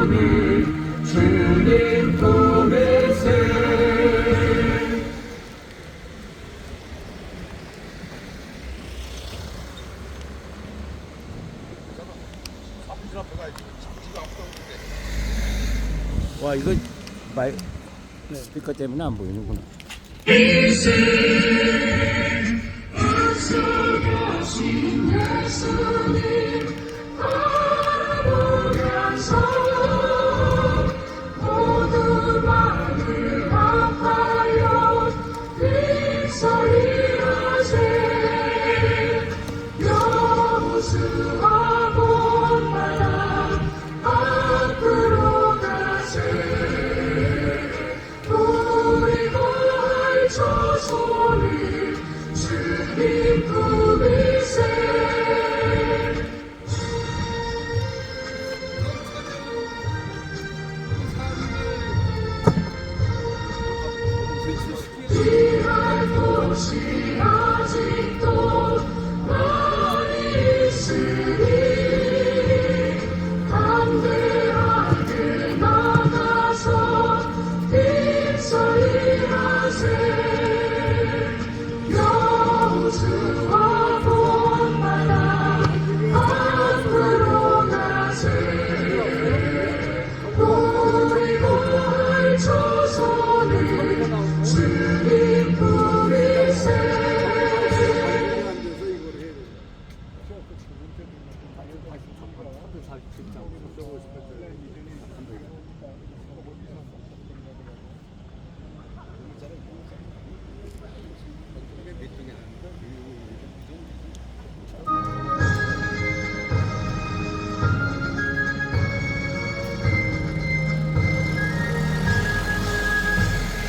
저소는 주님 품에세. 와, 이거 스피커 때문에 안 보이는구나. 주님 품이세. 귀한 곳이 아직도 많이 있으니 담대하게 나가서 빗소리 하세. 여호수아 본마다 앞으로 가세. 우리 저소는 주님 품이세.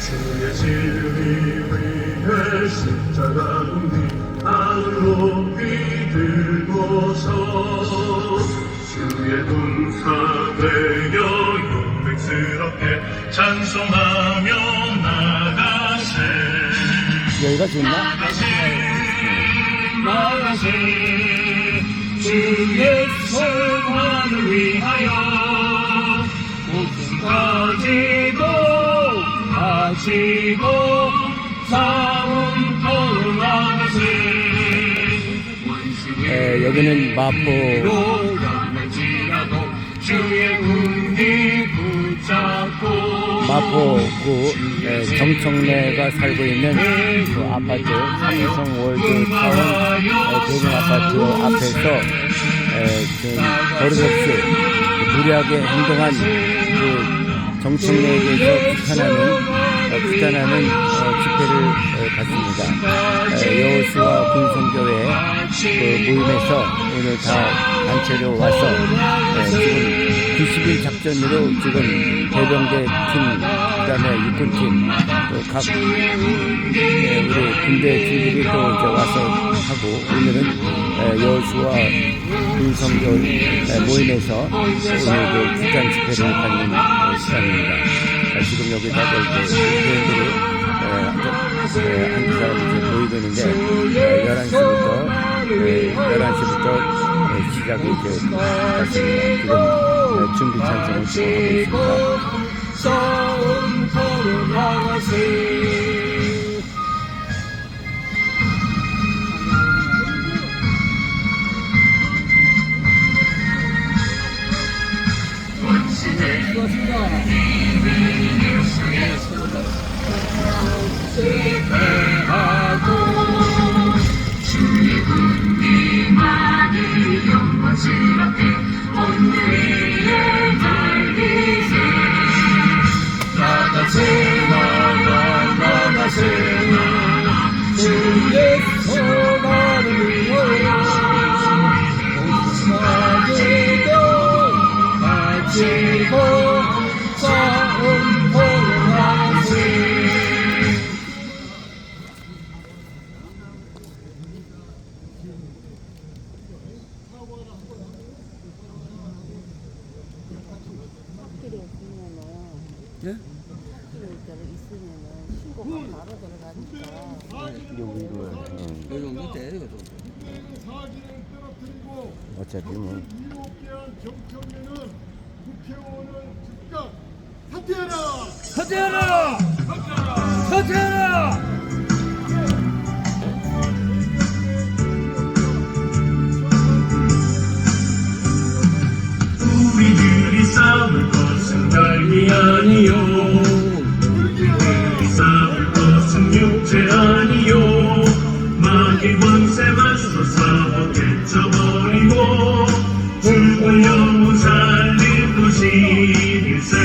주의 진리 위해 십자가 눈이 하늘 높이 들고서 주의 군사되어 용맹스럽게 찬송하며 나가세. 여기가 좋나? 나가세. 주의 소관을 위하여 가지고 싸움터로 나가세. 여기는 마포 주의 군기 붙잡고 정청래가 살고 있는 그 아파트 삼성 월드타운 대중 아파트 앞에서 버릇없이 무리하게 행동한 그 정청래에 대해서 비판하는 집회를 갔습니다. 여호수아 군성교회 그 모임에서 오늘 다 단체로 와서 지금 90일 작전으로 지금 해병대 팀, 그다음에 육군팀, 또 각 우리 군대 팀들이 또 이제 와서 하고, 오늘은 여호수아 군성교회 모임에서 오늘 그 국간 집회를 갖는 시간입니다. 지금 여기 다들 회원들이 한두 사람 이제 모이고 있는데 11시부터 시작이 이제 됐습니다. 지금 준비 찬송을 지금 하고 있습니다. 싸움터로 나가세. 주의 군기만을 영광스럽게 온 위에 달리세. 나가세 나가세 주의 소망을 위하여 가지고 싸움터로 나가세. 예? 있으면은 신고가 바로 들어가니까. 여기로 이 정도 돼, 이거 좀. 어차피 뭐 정청래는 국회의원을 서태하라! 서태하라! 우리들이 싸울 것은 별이 아니요 우리들이 싸울 것은 육체 아니요 마귀 권세 맞서 싸워 깨쳐버리고 죽은 영혼 살릴 것이 일세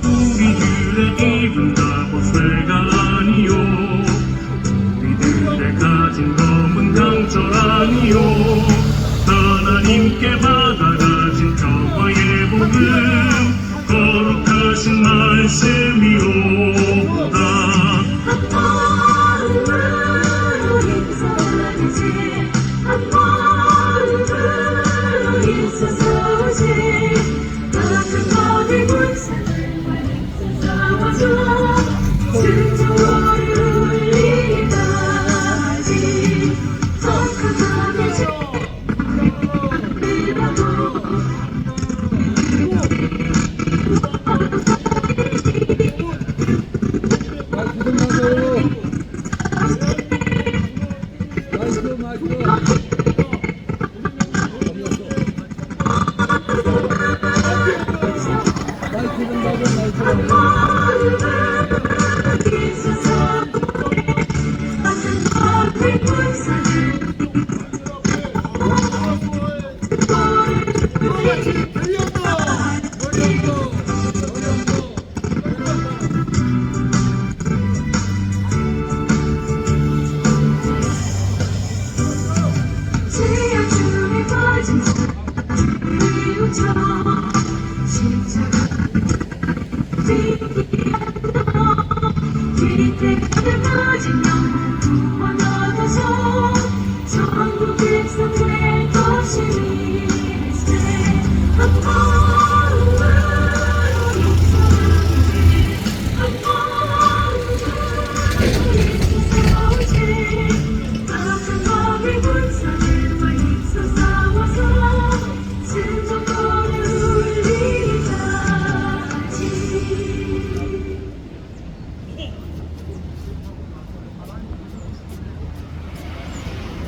우리들의 입은 다 보쇠가 아니요 우리들의 가진 검은 강철 아니요 하나님께 받아가진 평화의 복음 거룩하신 말씀이로다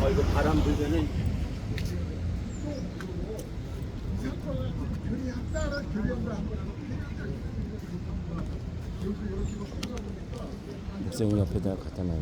이거 바람 불면은 목사님 옆에다 갖다 놔요.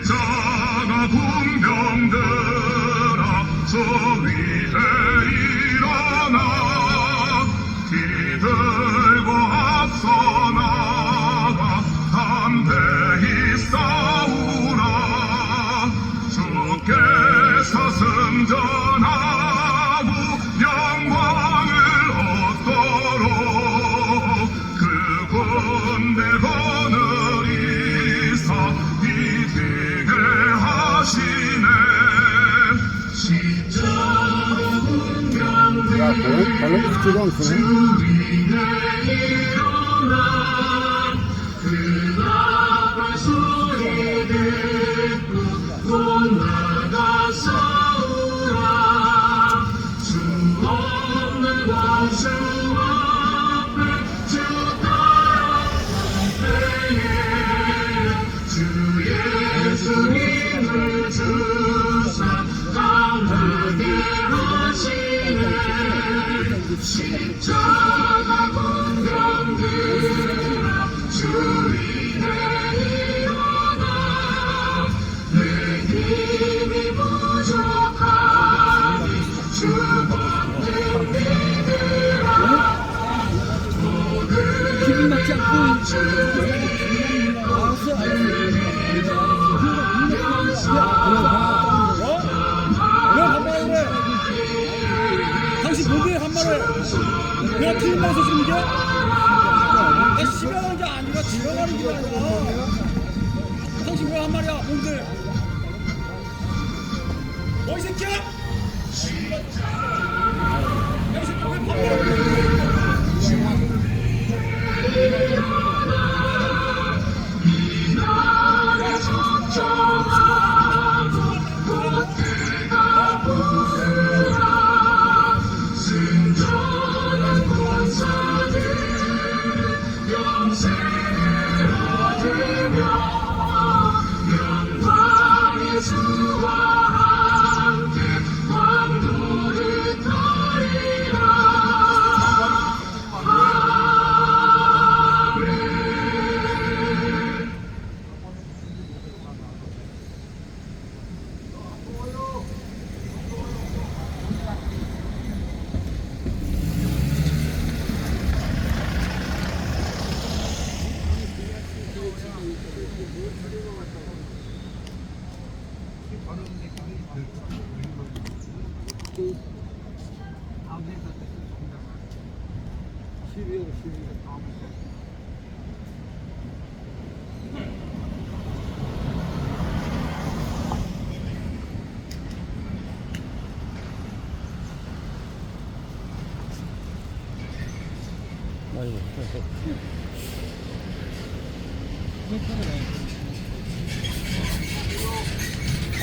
십자가 군병들아 저 위에 일어나 기들고 앞서 나가 담대히 싸우라 주께서 승전하고 영광을 얻도록 그 군대 거느리사 이기게 하시네 십자가 군병들아 주위에 일어나 그 나팔 소리 듣고 못 나가 싸우라 주 없는 원수 앞에 주 따라 주 예수님을 주사 강하게 하시네 십자가 군병들아 주위에 일어나 내 힘이 당신 뭐게 한 말을 내가 틀린 말에서 지금 이겨? 나 시비하는 게 아니라 지나가는 게 아니라 당신 왜 한 말이야 뭔데? 너 이 새끼야? 야, 이 새끼야 왜 반말을 아이고.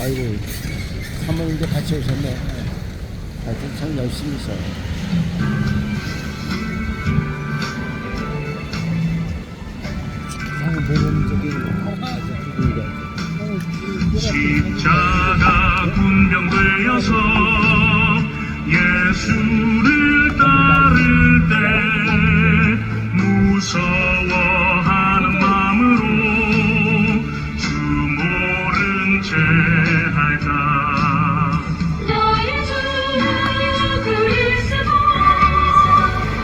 아이고, 사모님도 같이 오셨네. 하여튼 참 열심히 있어요. 상은 보면 저기 십자가 군병되어서 예수를 따를 때 무서워하는 마음으로 주 모른 채 할까. 나의 주 그리스도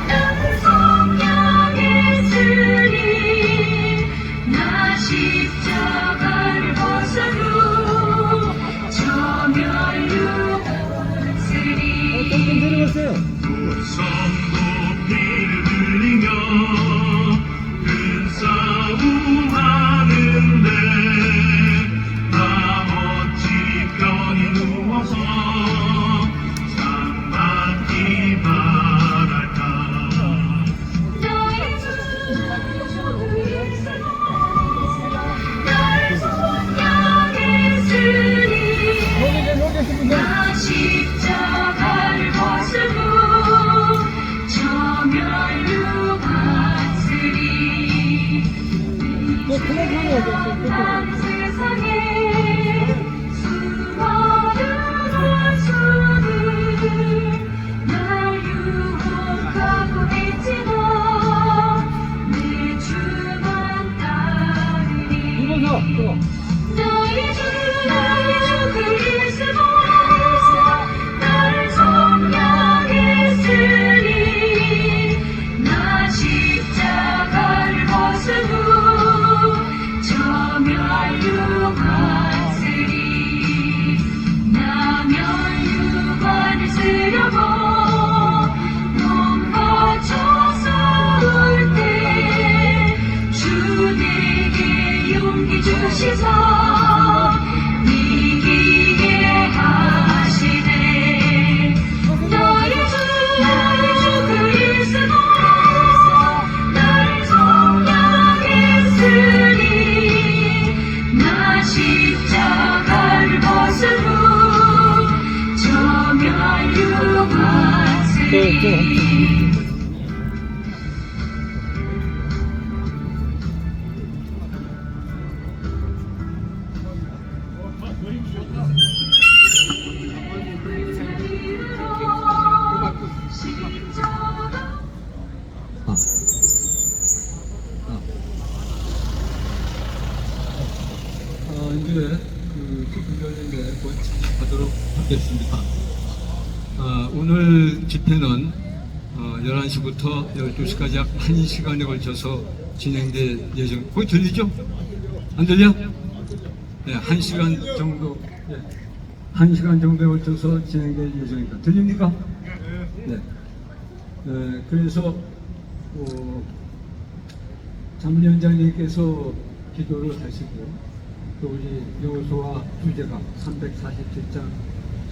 나를 성령했으니 나 십자가를 벗어도 저 멸류 쓰리 성도 피를 흘리며 큰 싸움 하는데 나 어찌 편히 누워서 상 받기 바랄까. 나의 주 그리스도 나를 성령했으니 나 십자가를 벗으고 저 멸류관 쓰리 난 세상에 수많은 원수들 날 유혹하고 있지만 내 주만 따르니 나의 주 그리스도 나를 성령했으니 나 십자가를 벗으고 저 멸류관 쓰리 나 멸류관을 쓰려고 몸 바쳐서 올 때 주 내게 용기 주시사 이기게 하시네. 나의 주 그리스도 나를 성령했으니 나 십자가를 벗으고 저 멸류관 쓰리 이제 집회결인데 시작하도록 하겠습니다. 오늘 집회는 11시부터 12시까지 약 1시간에 걸쳐서 진행될 예정. 거기 들리죠? 안 들려? 네, 1시간 정도, 네, 1시간 정도에 걸쳐서 진행될 예정입니다. 들립니까? 네. 그래서 자문위원장님께서 기도를 하시고 또 우리 여호수아 주제가 347장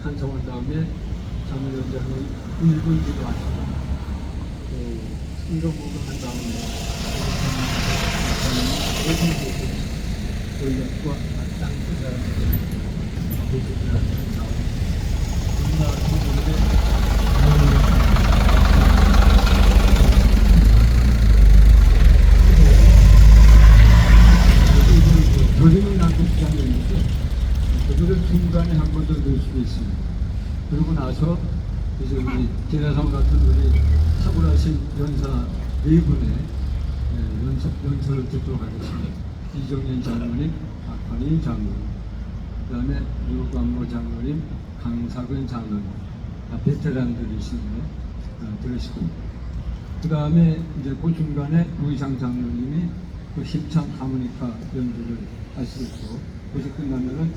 찬송한 다음에 자문위원장님 1분 기도하시고 인정목을 한 다음에 권력과 땅 투자를 보시기를 합니다. 우리나라 국민의 조림을 남긴 시간이 있는데 그들을 중간에 한 번 더 넣을 수도 있습니다. 그러고 나서 이제 우리 계라성 같은 우리 탁월하신 연사 네 분의 연설을 듣도록 하겠습니다. 이정현 장로님, 박환희 장로님, 그 다음에 유광로 장로님, 강사근 장로님, 다 베테랑들이신데 들으시고, 그 다음에 이제 그 중간에 우이상 장로님이 그 힘찬 하모니카 연주를 하시고, 그것이 끝나면은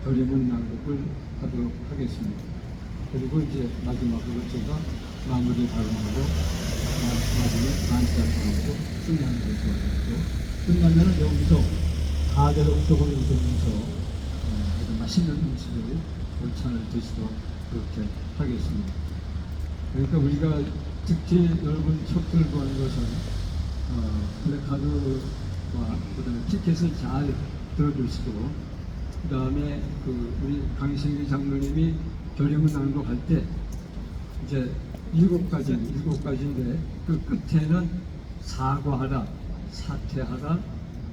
절임은 낭독을 하도록 하겠습니다. 그리고 이제 마지막으로 제가 마무리 발언으로 마지막에 만찬하고 승리하는 것을 도와드리고, 끝나면은 여기서 다들 옥석을 웃으면서 아주 맛있는 음식을 원찬을 드시도록 그렇게 하겠습니다. 그러니까 우리가 특히 여러분 촛불 보는 것은 플래카드와 그다음에 티켓을 잘 들어주시고, 그 다음에 우리 강신기 장로님이 결임을 낭독할 때 이제 7가지인데 그 끝에는 사과하라, 사퇴하라,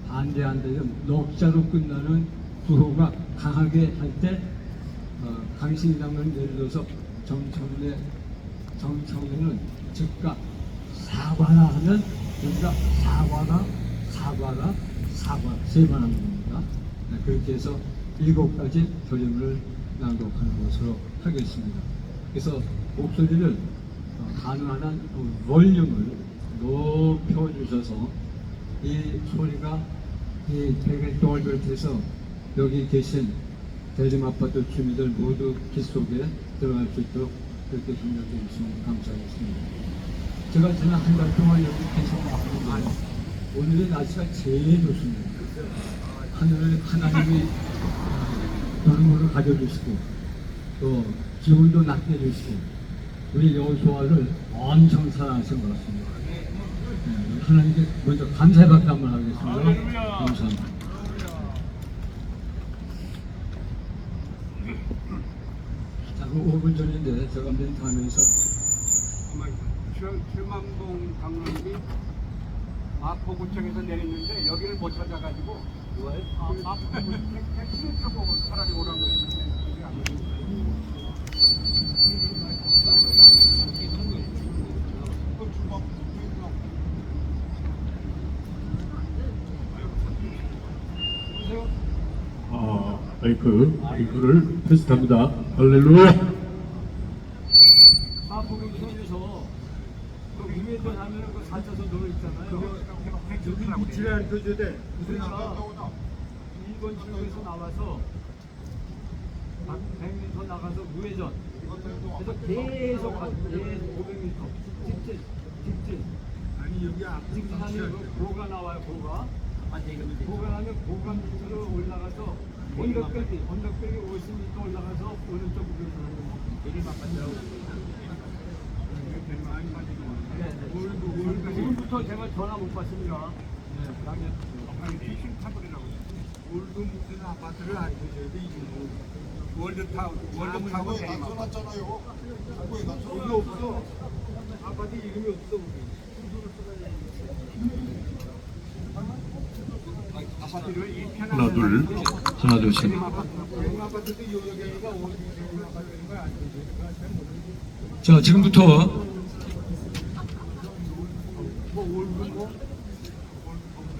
반대한다 이런 녹자로 끝나는 구호가 강하게 할 때 강신기 장로님 예를 들어서 정청래는 즉각 사과라 하면 여기가 사과라 사과 세 번 하는 겁니다. 그렇게 해서 7가지 결임을 낭독하는 것으로 하겠습니다. 그래서 목소리를 가능한 한 볼륨을 높여주셔서 이 소리가 이 되게 똘똘해서 여기 계신 대림아파트 주민들 모두 귀 속에 들어갈 수 있도록 그렇게 힘을 주시면 감사하겠습니다. 제가 지난 한 달 동안 여기 계속 왔는데 오늘의 날씨가 제일 좋습니다. 하늘을 하나님이 여름으로 가져주시고 또 기온도 낮게 주시고 우리 여호수아를 엄청 사랑하신 것 같습니다. 하나님께 먼저 감사의 박수 한번 하겠습니다. 감사합니다. 자, 5분 전인데 제가 멘트하면서 최만봉 장로님이 마포구청에서 내렸는데 여기를 못 찾아가지고 마포구청 택시를 타고 차라리 오라고 했는데 그게 안 마이크를 테스트합니다. 할렐루야. 마포구청에서 그 우회전 하면은 그 살쪄서 누워 있잖아요. 지뢰를 켜줘야 돼. 그러니까 1번 출구에서 나와서 100m 나가서 우회전. 그래서 계속 500m 직진. 아니 여기 앞에 직진하면 고가 나와요. 고가 나면 고가 밑으로 올라가서 언덕백이 50m 올라가서 오른쪽으로 내리막간다고. 지금부터 제가 전화 못 받습니다. 올드 무슨 아파트를 안 주셔야 돼. 월드타운 놨잖아요. 여기 없어. 아파트 이름이 없어. 아파트를 이 편한 하나 둘 셋. 아파트도 여기가 어디 아파트인 거야? 안 주셔야 자, 지금부터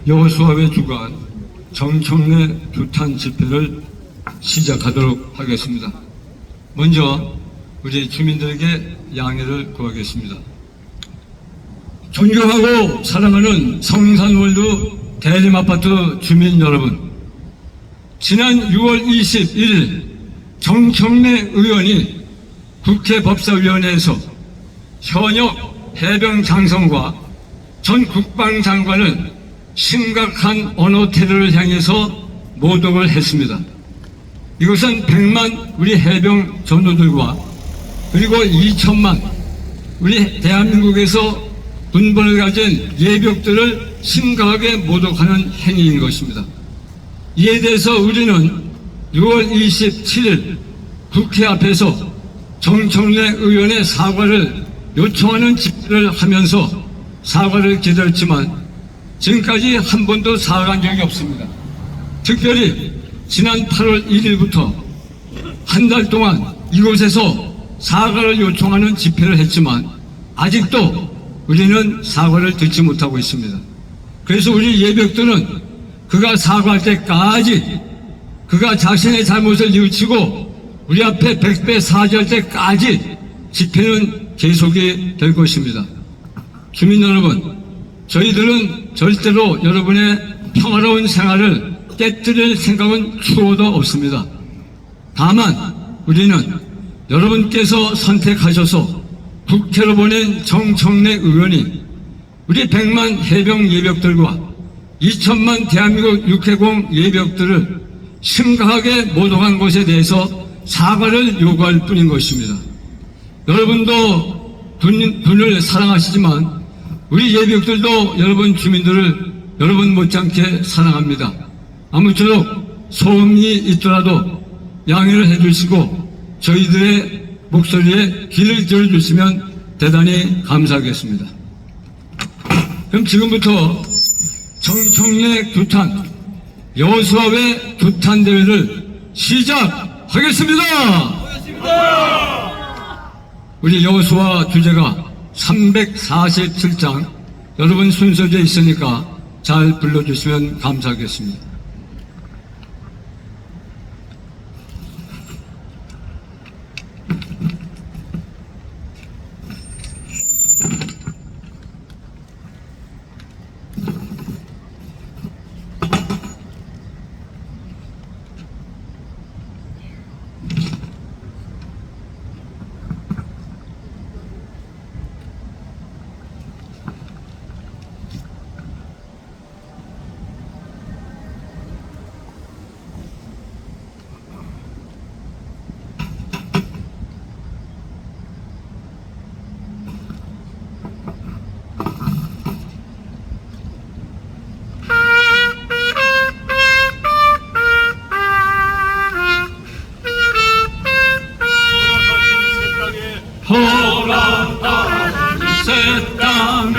여호수아의 주간 정청래 규탄 집회를 시작하도록 하겠습니다. 먼저 우리 주민들에게 양해를 구하겠습니다. 존경하고 사랑하는 성산월드 대림아파트 주민 여러분, 지난 6월 21일 정청래 의원이 국회 법사위원회에서 현역 해병 장성과 전 국방장관을 심각한 언어 테러를 향해서 모독을 했습니다. 이것은 100만 우리 해병 전우들과 그리고 2천만 우리 대한민국에서 군번을 가진 예병들을 심각하게 모독하는 행위인 것입니다. 이에 대해서 우리는 6월 27일 국회 앞에서 정청래 의원의 사과를 요청하는 집회를 하면서 사과를 기다렸지만 지금까지 한 번도 사과한 적이 없습니다. 특별히 지난 8월 1일부터 한 달 동안 이곳에서 사과를 요청하는 집회를 했지만 아직도 우리는 사과를 듣지 못하고 있습니다. 그래서 우리 예병들은 그가 사과할 때까지, 그가 자신의 잘못을 뉘우치고 우리 앞에 100배 사죄할 때까지 집회는 계속이 될 것입니다. 주민 여러분, 저희들은 절대로 여러분의 평화로운 생활을 깨뜨릴 생각은 추호도 없습니다. 다만 우리는 여러분께서 선택하셔서 국회로 보낸 정청래 의원이 우리 100만 해병 예병들과 2천만 대한민국 육해공 예병들을 심각하게 모독한 것에 대해서 사과를 요구할 뿐인 것입니다. 여러분도 군을 사랑하시지만 우리 예병들도 여러분 주민들을 여러분 못지않게 사랑합니다. 아무쪼록 소음이 있더라도 양해를 해주시고 저희들의 목소리에 귀를 들어주시면 대단히 감사하겠습니다. 그럼 지금부터 정청래 규탄 여수와의 규탄 대회를 시작하겠습니다. 우리 여수와 주제가 347장 여러분 순서지에 있으니까 잘 불러주시면 감사하겠습니다. 허락하는 새 땅에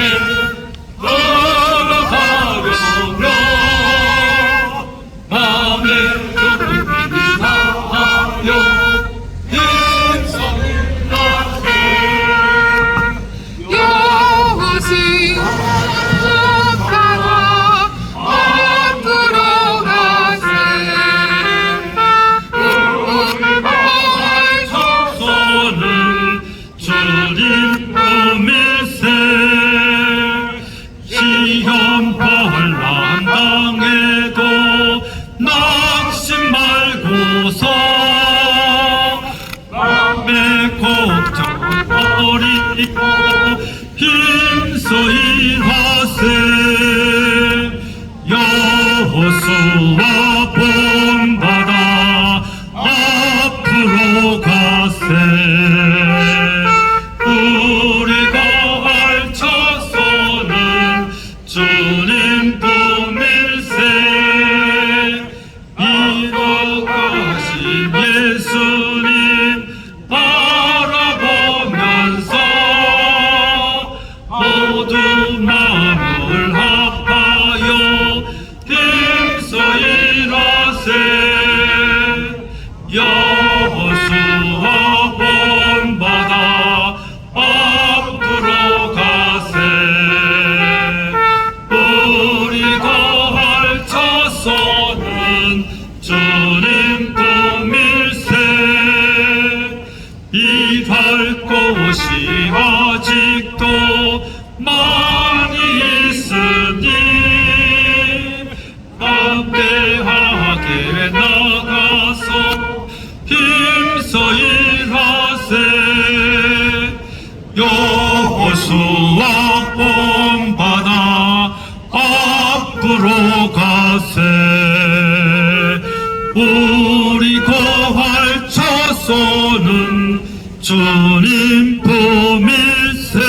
걸어가려면 밤에 조금이 다하여 힘성을 나세 여호시 북하고 앞으로 가세 주님 품일세 시험 반란 당해도 낙심 말고서 남의 걱정 버리고 힘써 일하세 여호수아 본받아 앞으로 가세 우리가 알쳐서는 주님 품일세 이뤄가신 예수님 바라보면서 모두 마음을 합하여 힘써 일하세 여호수아 본받아 앞으로 가세 우리가 알쳐서는 주님 품일세 일할 곳이 아직도 많 여호수아 본받아 앞으로 가세. 우리 거할 자손은 주님 품일세.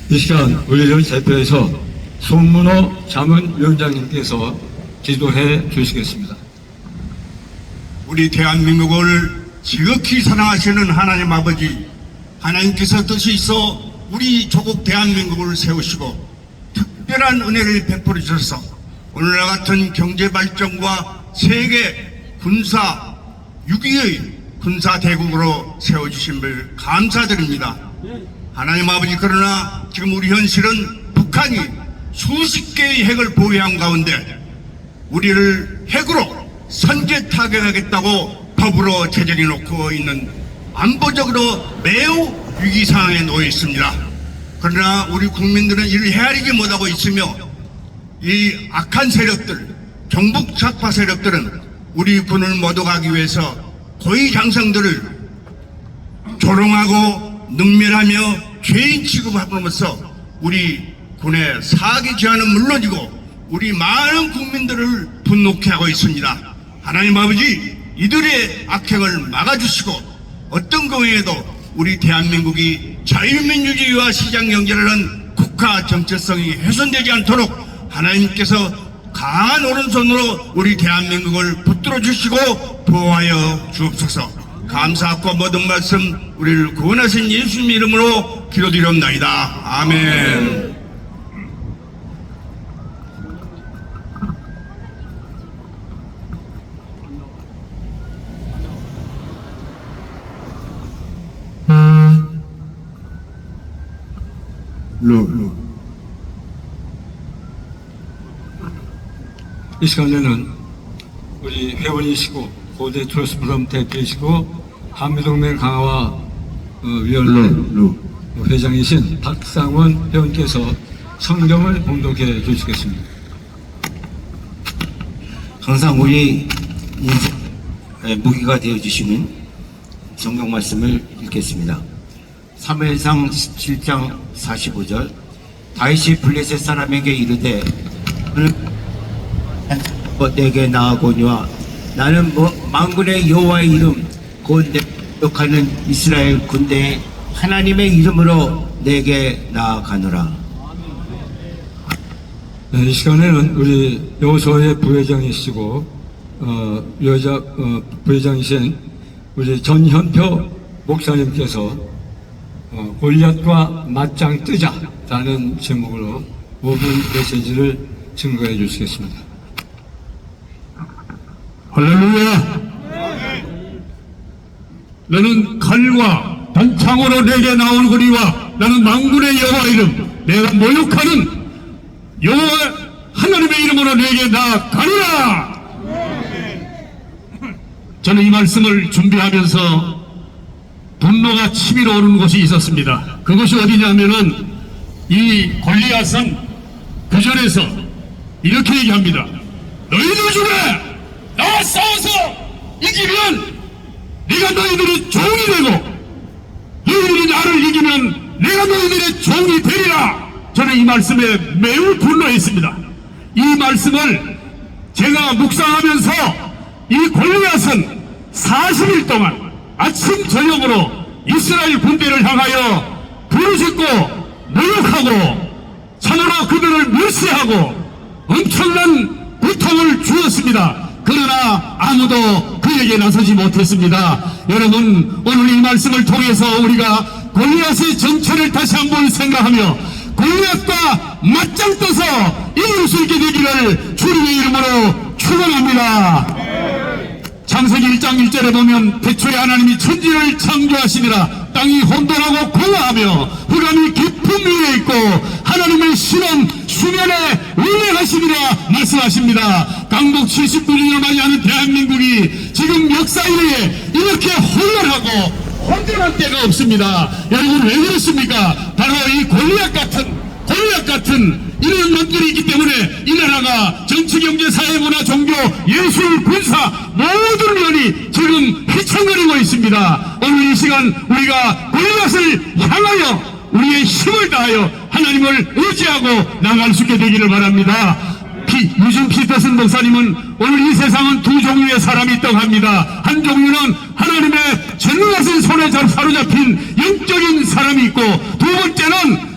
이 시간 우리를 대표해서 송문호 자문위원장님께서 기도해 주시겠습니다. 우리 대한민국을 지극히 사랑하시는 하나님 아버지, 하나님께서 뜻이 있어 우리 조국 대한민국을 세우시고 특별한 은혜를 베풀어 주셔서 오늘날 같은 경제 발전과 세계 군사 6위의 군사 대국으로 세워주심을 감사드립니다. 하나님 아버지, 그러나 지금 우리 현실은 북한이 수십 개의 핵을 보유한 가운데 우리를 핵으로 선제 타격하겠다고 법으로 제정해 놓고 있는 안보적으로 매우 위기 상황에 놓여 있습니다. 그러나 우리 국민들은 이를 헤아리지 못하고 있으며 이 악한 세력들, 종북 좌파 세력들은 우리 군을 모독하기 위해서 고위 장성들을 조롱하고 능멸하며 죄인 취급함으로써 우리 군의 사기 제한은 물론이고 우리 많은 국민들을 분노케 하고 있습니다. 하나님 아버지, 이들의 악행을 막아주시고 어떤 경우에도 우리 대한민국이 자유민주주의와 시장경제라는 국가 정체성이 훼손되지 않도록 하나님께서 강한 오른손으로 우리 대한민국을 붙들어 주시고 보호하여 주옵소서. 감사하고 모든 말씀 우리를 구원하신 예수님 이름으로 기도드리옵나이다. 아멘. 이 시간에는 우리 회원이시고 고대 트러스트프롬 대표이시고 한미동맹 강화 위원회 회장이신 박상원 회원께서 성경을 봉독해 주시겠습니다. 항상 우리 인생의 무기가 되어주시는 성경 말씀을 읽겠습니다. 사무엘상 17장 45절. 다윗이 블레셋 사람에게 이르되 내게 나아오니와 나는 만군의 여호와의 이름 곧 내가 욕하는 이스라엘 군대의 하나님의 이름으로 내게 나아가노라. 네, 이 시간에는 우리 여호수아의 부회장이시고 부회장이신 우리 전현표 목사님께서 골리앗과 맞짱 뜨자라는 제목으로 5분 메시지를 증거해 주시겠습니다. 할렐루야. 너는 칼과 단창으로 내게 나오거니와 나는 만군의 여호와 이름 내가 모욕하는 여호와 하나님의 이름으로 내게 나아가리라. 저는 이 말씀을 준비하면서 분노가 치밀어 오르는 곳이 있었습니다. 그것이 어디냐면은 이 골리앗은 그 전에서 이렇게 얘기합니다. 너희들 중에 나와 싸워서 이기면 내가 너희들의 종이 되고 너희들이 나를 이기면 내가 너희들의 종이 되리라. 저는 이 말씀에 매우 분노했습니다. 이 말씀을 제가 묵상하면서 이 골리앗은 40일 동안 아침 저녁으로 이스라엘 군대를 향하여 부르짖고 모욕하고 참으로 그들을 멸시하고 엄청난 고통을 주었습니다. 그러나 아무도 그에게 나서지 못했습니다. 여러분, 오늘 이 말씀을 통해서 우리가 골리앗의 정체를 다시 한번 생각하며 골리앗과 맞짱 떠서 이길 수 있게 되기를 주님의 이름으로 축원합니다. 창세기 1장 1절에 보면 태초에 하나님이 천지를 창조하시니라. 땅이 혼돈하고 공허하며 흑암이 깊은 위에 있고 하나님의 신은 수면에 운행하시니라 말씀하십니다. 강복 79년을 맞이하는 대한민국이 지금 역사 이래에 이렇게 혼란하고 혼돈한 때가 없습니다. 여러분, 왜 그렇습니까? 바로 이 골리앗 같은 이런 것들이 있기 때문에 이 나라가 정치, 경제, 사회, 문화, 종교, 예술, 군사 모든 면이 지금 휘청거리고 있습니다. 오늘 이 시간 우리가 골리앗을 향하여 우리의 힘을 다하여 하나님을 의지하고 나갈 수 있게 되기를 바랍니다. 유진 피터슨 목사님은 오늘 이 세상은 두 종류의 사람이 있다고 합니다. 한 종류는 하나님의 전능하신 손에 사로잡힌 영적인 사람이 있고, 두 번째는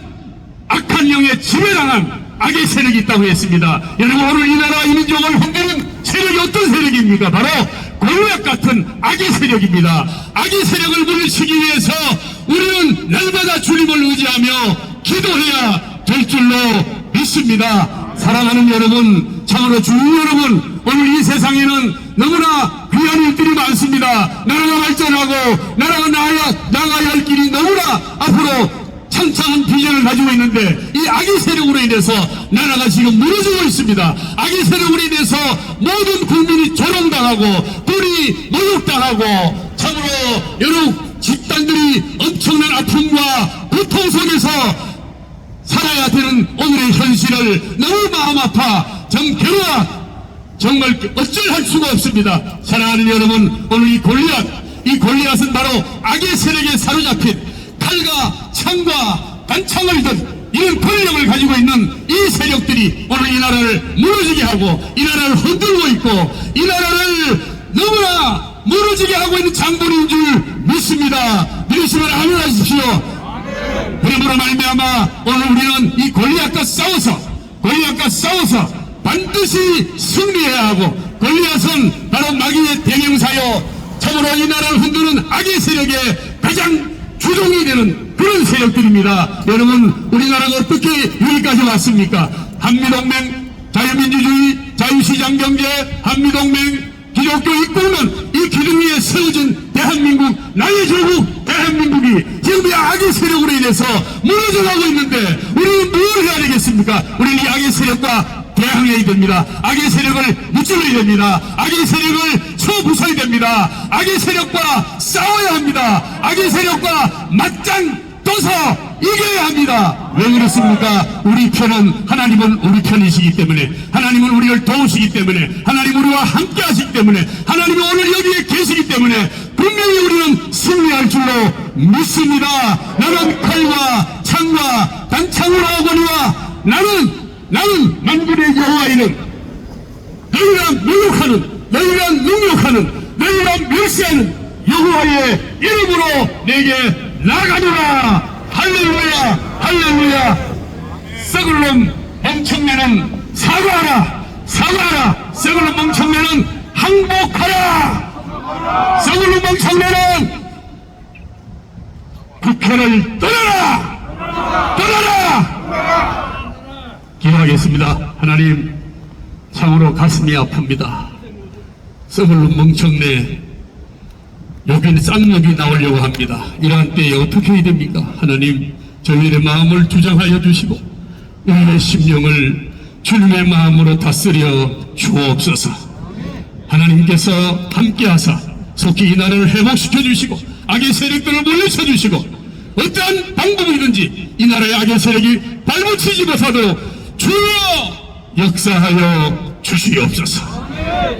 악한 영에 지배당한 악의 세력이 있다고 했습니다. 여러분, 오늘 이 나라 이 민족을 흔드는 세력이 어떤 세력입니까? 바로 골리앗 같은 악의 세력입니다. 악의 세력을 물리치기 위해서 우리는 날마다 주님을 의지하며 기도해야 될 줄로 믿습니다. 사랑하는 여러분, 참으로 주 여러분, 오늘 이 세상에는 너무나 귀한 일들이 많습니다. 나라가 발전하고 나라가 나가야 할 길이 너무나 앞으로 창창한 비전을 가지고 있는데, 이 악의 세력으로 인해서 나라가 지금 무너지고 있습니다. 악의 세력으로 인해서 모든 국민이 조롱당하고 꼴이 모욕당하고, 참으로 여러 집단들이 엄청난 아픔과 고통 속에서 살아야 되는 오늘의 현실을 너무 마음 아파 정말 어쩔 할 수가 없습니다. 사랑하는 여러분, 오늘 이 골리앗은 바로 악의 세력에 사로잡힌 칼과 창과 단창을 든 이런 권력을 가지고 있는 이 세력들이 오늘 이 나라를 무너지게 하고 이 나라를 흔들고 있고 이 나라를 너무나 무너지게 하고 있는 장본인 줄 믿습니다. 믿으시면 아멘 하십시오. 그러므로 말미암아 오늘 우리는 이 골리앗과 싸워서 반드시 승리해야 하고, 골리앗은 바로 마귀의 대명사요 참으로 이 나라를 흔드는 악의 세력의 가장 주종이 되는 그런 세력들입니다. 여러분, 우리나라가 어떻게 여기까지 왔습니까? 한미동맹, 자유민주주의, 자유시장경제, 한미동맹, 기독교 입국은 이 기둥 위에 세워진 대한민국, 나의 조국 대한민국이 지금 이 악의 세력으로 인해서 무너져가고 있는데 우리는 뭘 해야 되겠습니까? 우리는 이 악의 세력과 대항해야 됩니다. 악의 세력을 무찔러야 됩니다. 악의 세력을 쳐부숴야 됩니다. 악의 세력과 싸워야 합니다. 악의 세력과 맞짱 떠서 이겨야 합니다. 왜 그렇습니까? 우리 편은, 하나님은 우리 편이시기 때문에, 하나님은 우리를 도우시기 때문에, 하나님은 우리와 함께 하시기 때문에, 하나님은 오늘 여기에 계시기 때문에 분명히 우리는 승리할 줄로 믿습니다. 나는 칼과 창과 단창으로 하거니와 나는 만군의 여호와 이름, 너희랑 너희랑 능력하는 너희랑 멸시하는 여호와의 이름으로 내게 나가노라. 할렐루야, 할렐루야. 썩을 놈 멍청내는 사과하라. 썩을 놈 멍청내는 항복하라. 썩을 놈 멍청내는 국회를 떠나라. 기도하겠습니다. 하나님, 참으로 가슴이 아픕니다. 썩을 놈 멍청내, 여기는 쌍욕이 나오려고 합니다. 이러한 때에 어떻게 해야 됩니까? 하나님, 저희의 마음을 주장하여 주시고 우리의 심령을 주님의 마음으로 다스려 주옵소서. 하나님께서 함께하사 속히 이 나라를 회복시켜 주시고 악의 세력들을 물리쳐 주시고 어떠한 방법이든지 이 나라의 악의 세력이 발붙이지 못하도록 주여 역사하여 주시옵소서.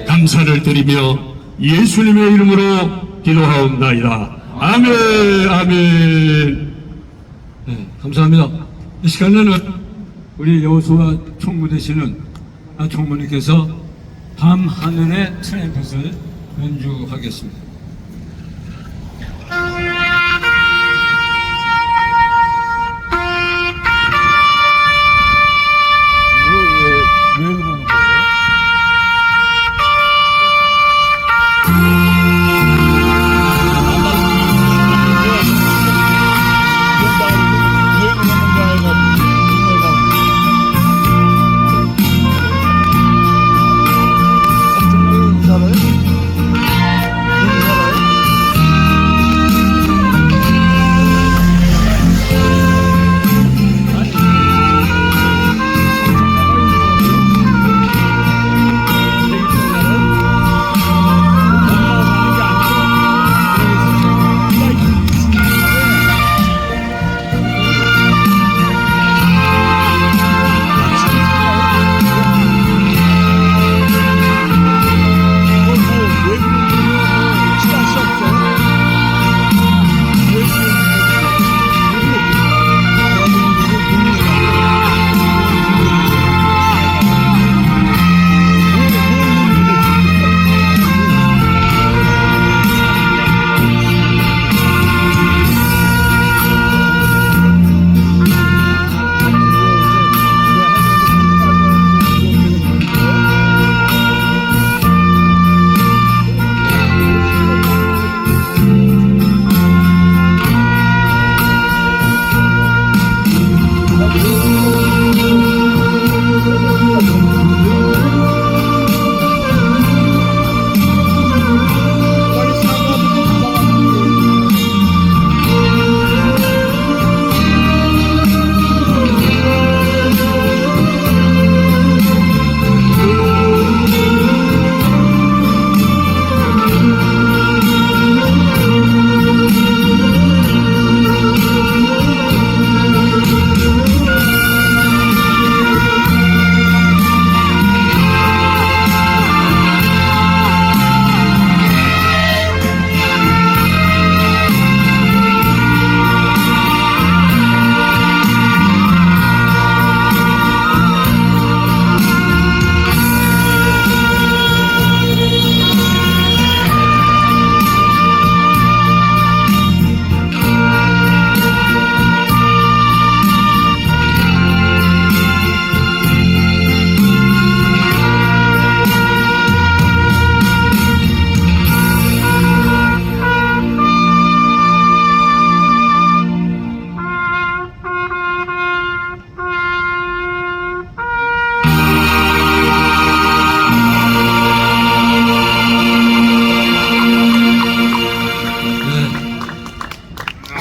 감사를 드리며 예수님의 이름으로 기도하옵나이다. 아멘, 아멘. 네, 감사합니다. 이 시간에는 우리 여호수아 총무 되시는 총무님께서 밤 하늘의 트럼펫을 연주하겠습니다. 왜 그러는 거예요?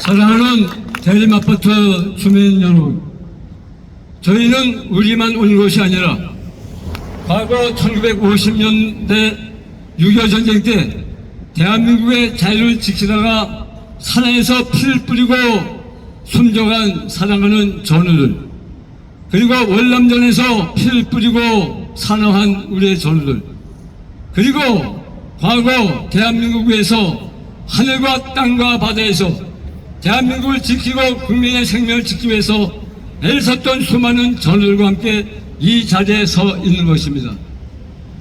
사랑하는 대림아파트 주민 여러분, 저희는 우리만 온 것이 아니라 과거 1950년대 6.25 전쟁 때 대한민국의 자유를 지키다가 산에서 피를 뿌리고 숨져간 사랑하는 전우들, 그리고 월남전에서 피를 뿌리고 사망한 우리의 전우들, 그리고 과거 대한민국에서 하늘과 땅과 바다에서 대한민국을 지키고 국민의 생명을 지키기 위해서 애썼던 수많은 전우들과 함께 이 자리에 서 있는 것입니다.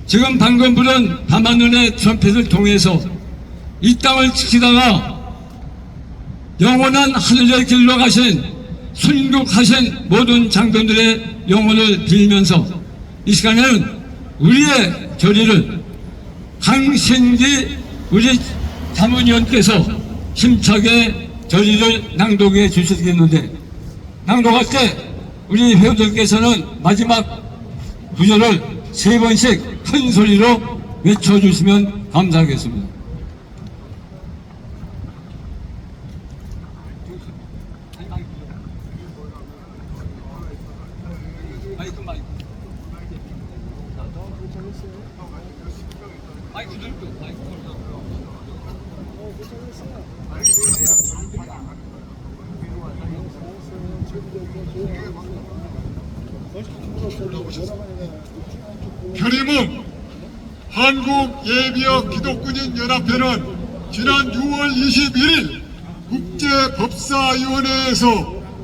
지금 방금 부른 밤하늘의 트럼펫을 통해서 이 땅을 지키다가 영원한 하늘의 길로 가신 순국하신 모든 장병들의 영혼을 빌면서 이 시간에는 우리의 결의를 강신기 우리 자문위원께서 힘차게 결의를 낭독해 주시겠는데, 낭독할 때 우리 회원들께서는 마지막 구절을 3번씩 큰 소리로 외쳐주시면 감사하겠습니다. 결의문 한국예비역 기독군인 연합회는 지난 6월 21일 국제법사위원회에서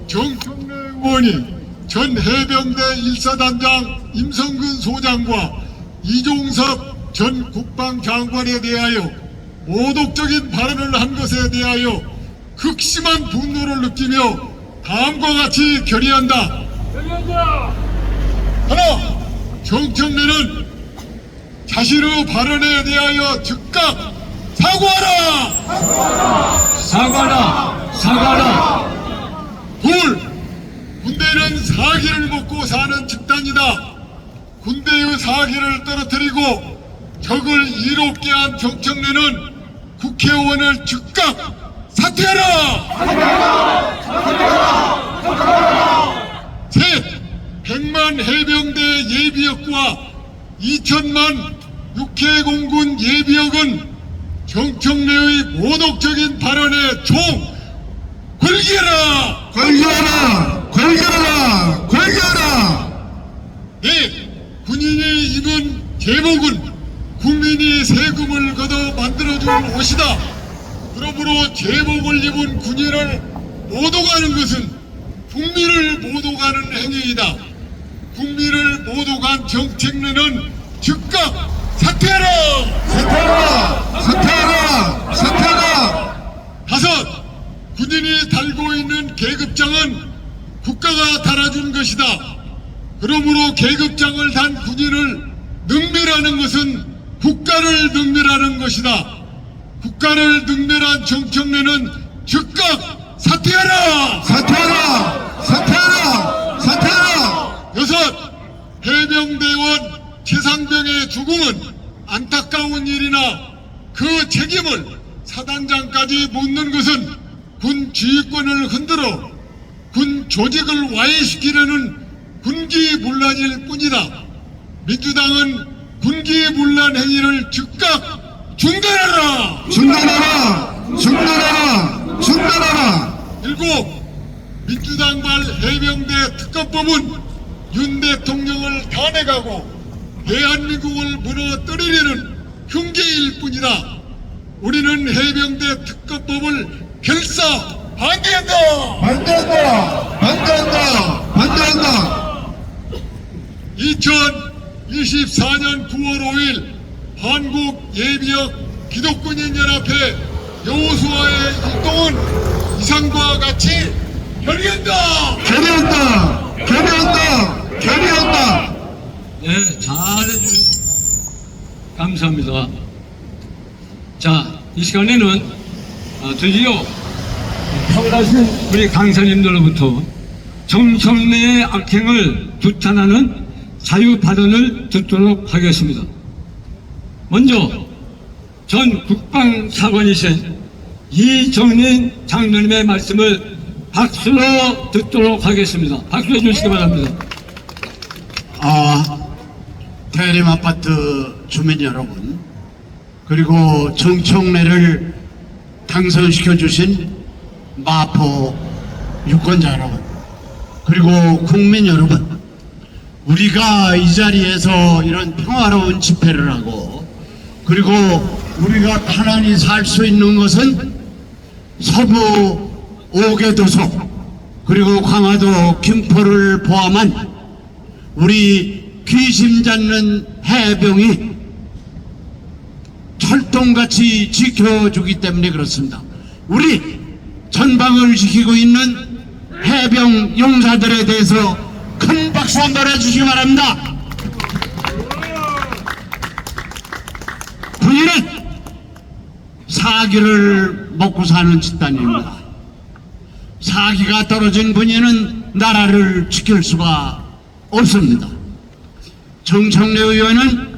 정청래 의원이 전 해병대 1사단장 임성근 소장과 이종섭 전 국방장관에 대하여 모독적인 발언을 한 것에 대하여 극심한 분노를 느끼며 다음과 같이 결의한다. 하나, 정청래는 자신의 발언에 대하여 즉각 사과하라. 둘, 군대는 사기를 먹고 사는 집단이다. 군대의 사기를 떨어뜨리고 적을 이롭게 한 정청래는 국회의원을 즉각 사퇴하라. 셋, 100만 해병대 예비역과 2천만 육해공군 예비역은 정청래의 모독적인 발언에 총 걸겨라. 넷, 군인이 입은 제복은 국민이 세금을 걷어 만들어준 옷이다. 그러므로 제복을 입은 군인을 모독하는 것은 국민을 모독하는 행위이다. 국민을 모독한 정청래는 즉각 사퇴하라. 다섯, 군인이 달고 있는 계급장은 국가가 달아준 것이다. 그러므로 계급장을 단 군인을 능멸하는 것은 국가를 능멸하는 것이다. 국가를 능멸한 정청래는 즉각 사퇴하라. 여섯, 해병대원 최상병의 죽음은 안타까운 일이나 그 책임을 사단장까지 묻는 것은 군 지휘권을 흔들어 군 조직을 와해시키려는 군기문란일 뿐이다. 민주당은 군기문란 행위를 즉각 중단하라. 일곱, 민주당발 해병대 특검법은 윤 대통령을 탄핵하고 대한민국을 무너뜨리려는 흉기일 뿐이다. 우리는 해병대 특검법을 결사 반대한다. 2024년 9월 5일 한국예비역 기독군인연합회 여호수아의 일동은 이상과 같이 결의한다. 네, 잘해주셔서 감사합니다. 자, 이 시간에는 드디어 서울하신 우리 강사님들로부터 정청래의 악행을 규탄하는 자유 발언을 듣도록 하겠습니다. 먼저 전 국방차관이신 이정민 장로님의 말씀을 박수로 듣도록 하겠습니다. 박수해 주시기 바랍니다. 대림 아파트 주민 여러분, 그리고 정청래를 당선시켜 주신 마포 유권자 여러분, 그리고 국민 여러분, 우리가 이 자리에서 이런 평화로운 집회를 하고, 그리고 우리가 편안히 살 수 있는 것은 서부 5개 도서, 그리고 강화도 김포를 포함한 우리 귀심 잡는 해병이 철동같이 지켜주기 때문에 그렇습니다. 우리 전방을 지키고 있는 해병 용사들에 대해서 큰 박수 한번 해주시기 바랍니다. 군인은 사기를 먹고 사는 집단입니다. 사기가 떨어진 군인은 나라를 지킬 수가 없습니다. 정청래 의원은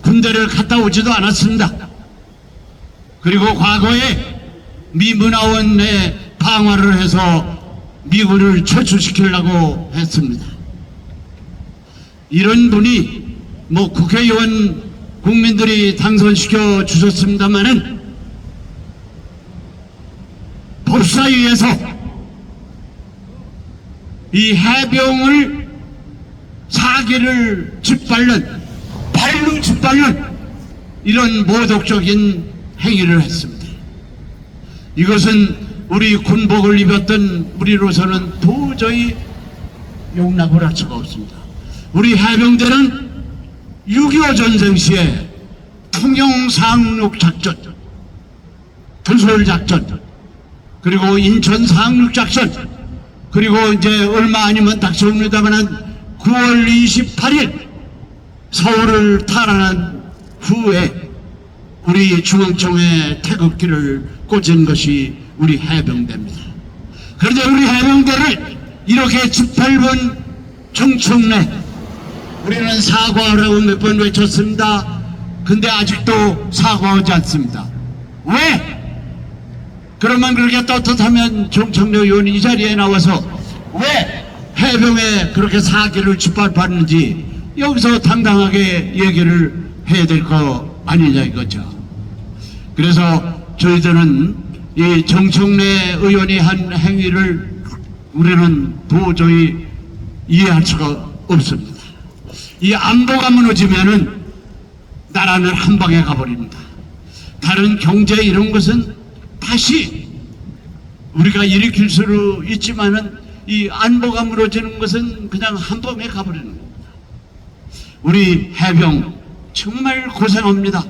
군대를 갔다 오지도 않았습니다. 그리고 과거에 미문화원에 방화를 해서 미군을 철수시키려고 했습니다. 이런 분이 국회의원 국민들이 당선시켜 주셨습니다마는 법사위에서 이 해병을 사기를 짓밟는, 발로 짓밟는 이런 모독적인 행위를 했습니다. 이것은 우리 군복을 입었던 우리로서는 도저히 용납을 할 수가 없습니다. 우리 해병대는 6.25 전쟁 시에 통영상륙작전, 도솔작전, 그리고 인천 상륙작전, 그리고 이제 얼마 아니면 닥쳐옵니다만 9월 28일 서울을 탈환한 후에 우리 중앙청에 태극기를 꽂은 것이 우리 해병대입니다. 그런데 우리 해병대를 이렇게 짓밟은 정청래, 우리는 사과하라고 몇 번 외쳤습니다. 근데 아직도 사과하지 않습니다. 왜? 그러면 그렇게 떳떳하면 정청래 의원이 이 자리에 나와서 왜 해병에 그렇게 사기를 짓밟았는지 여기서 당당하게 얘기를 해야 될 거 아니냐 이거죠. 그래서 저희들은 이 정청래 의원이 한 행위를 우리는 도저히 이해할 수가 없습니다. 이 안보가 무너지면은 나라는 한 방에 가버립니다. 다른 경제 이런 것은 다시 우리가 일으킬 수 있지만은 이 안보가 무너지는 것은 그냥 한 방에 가버리는 겁니다. 우리 해병 정말 고생합니다.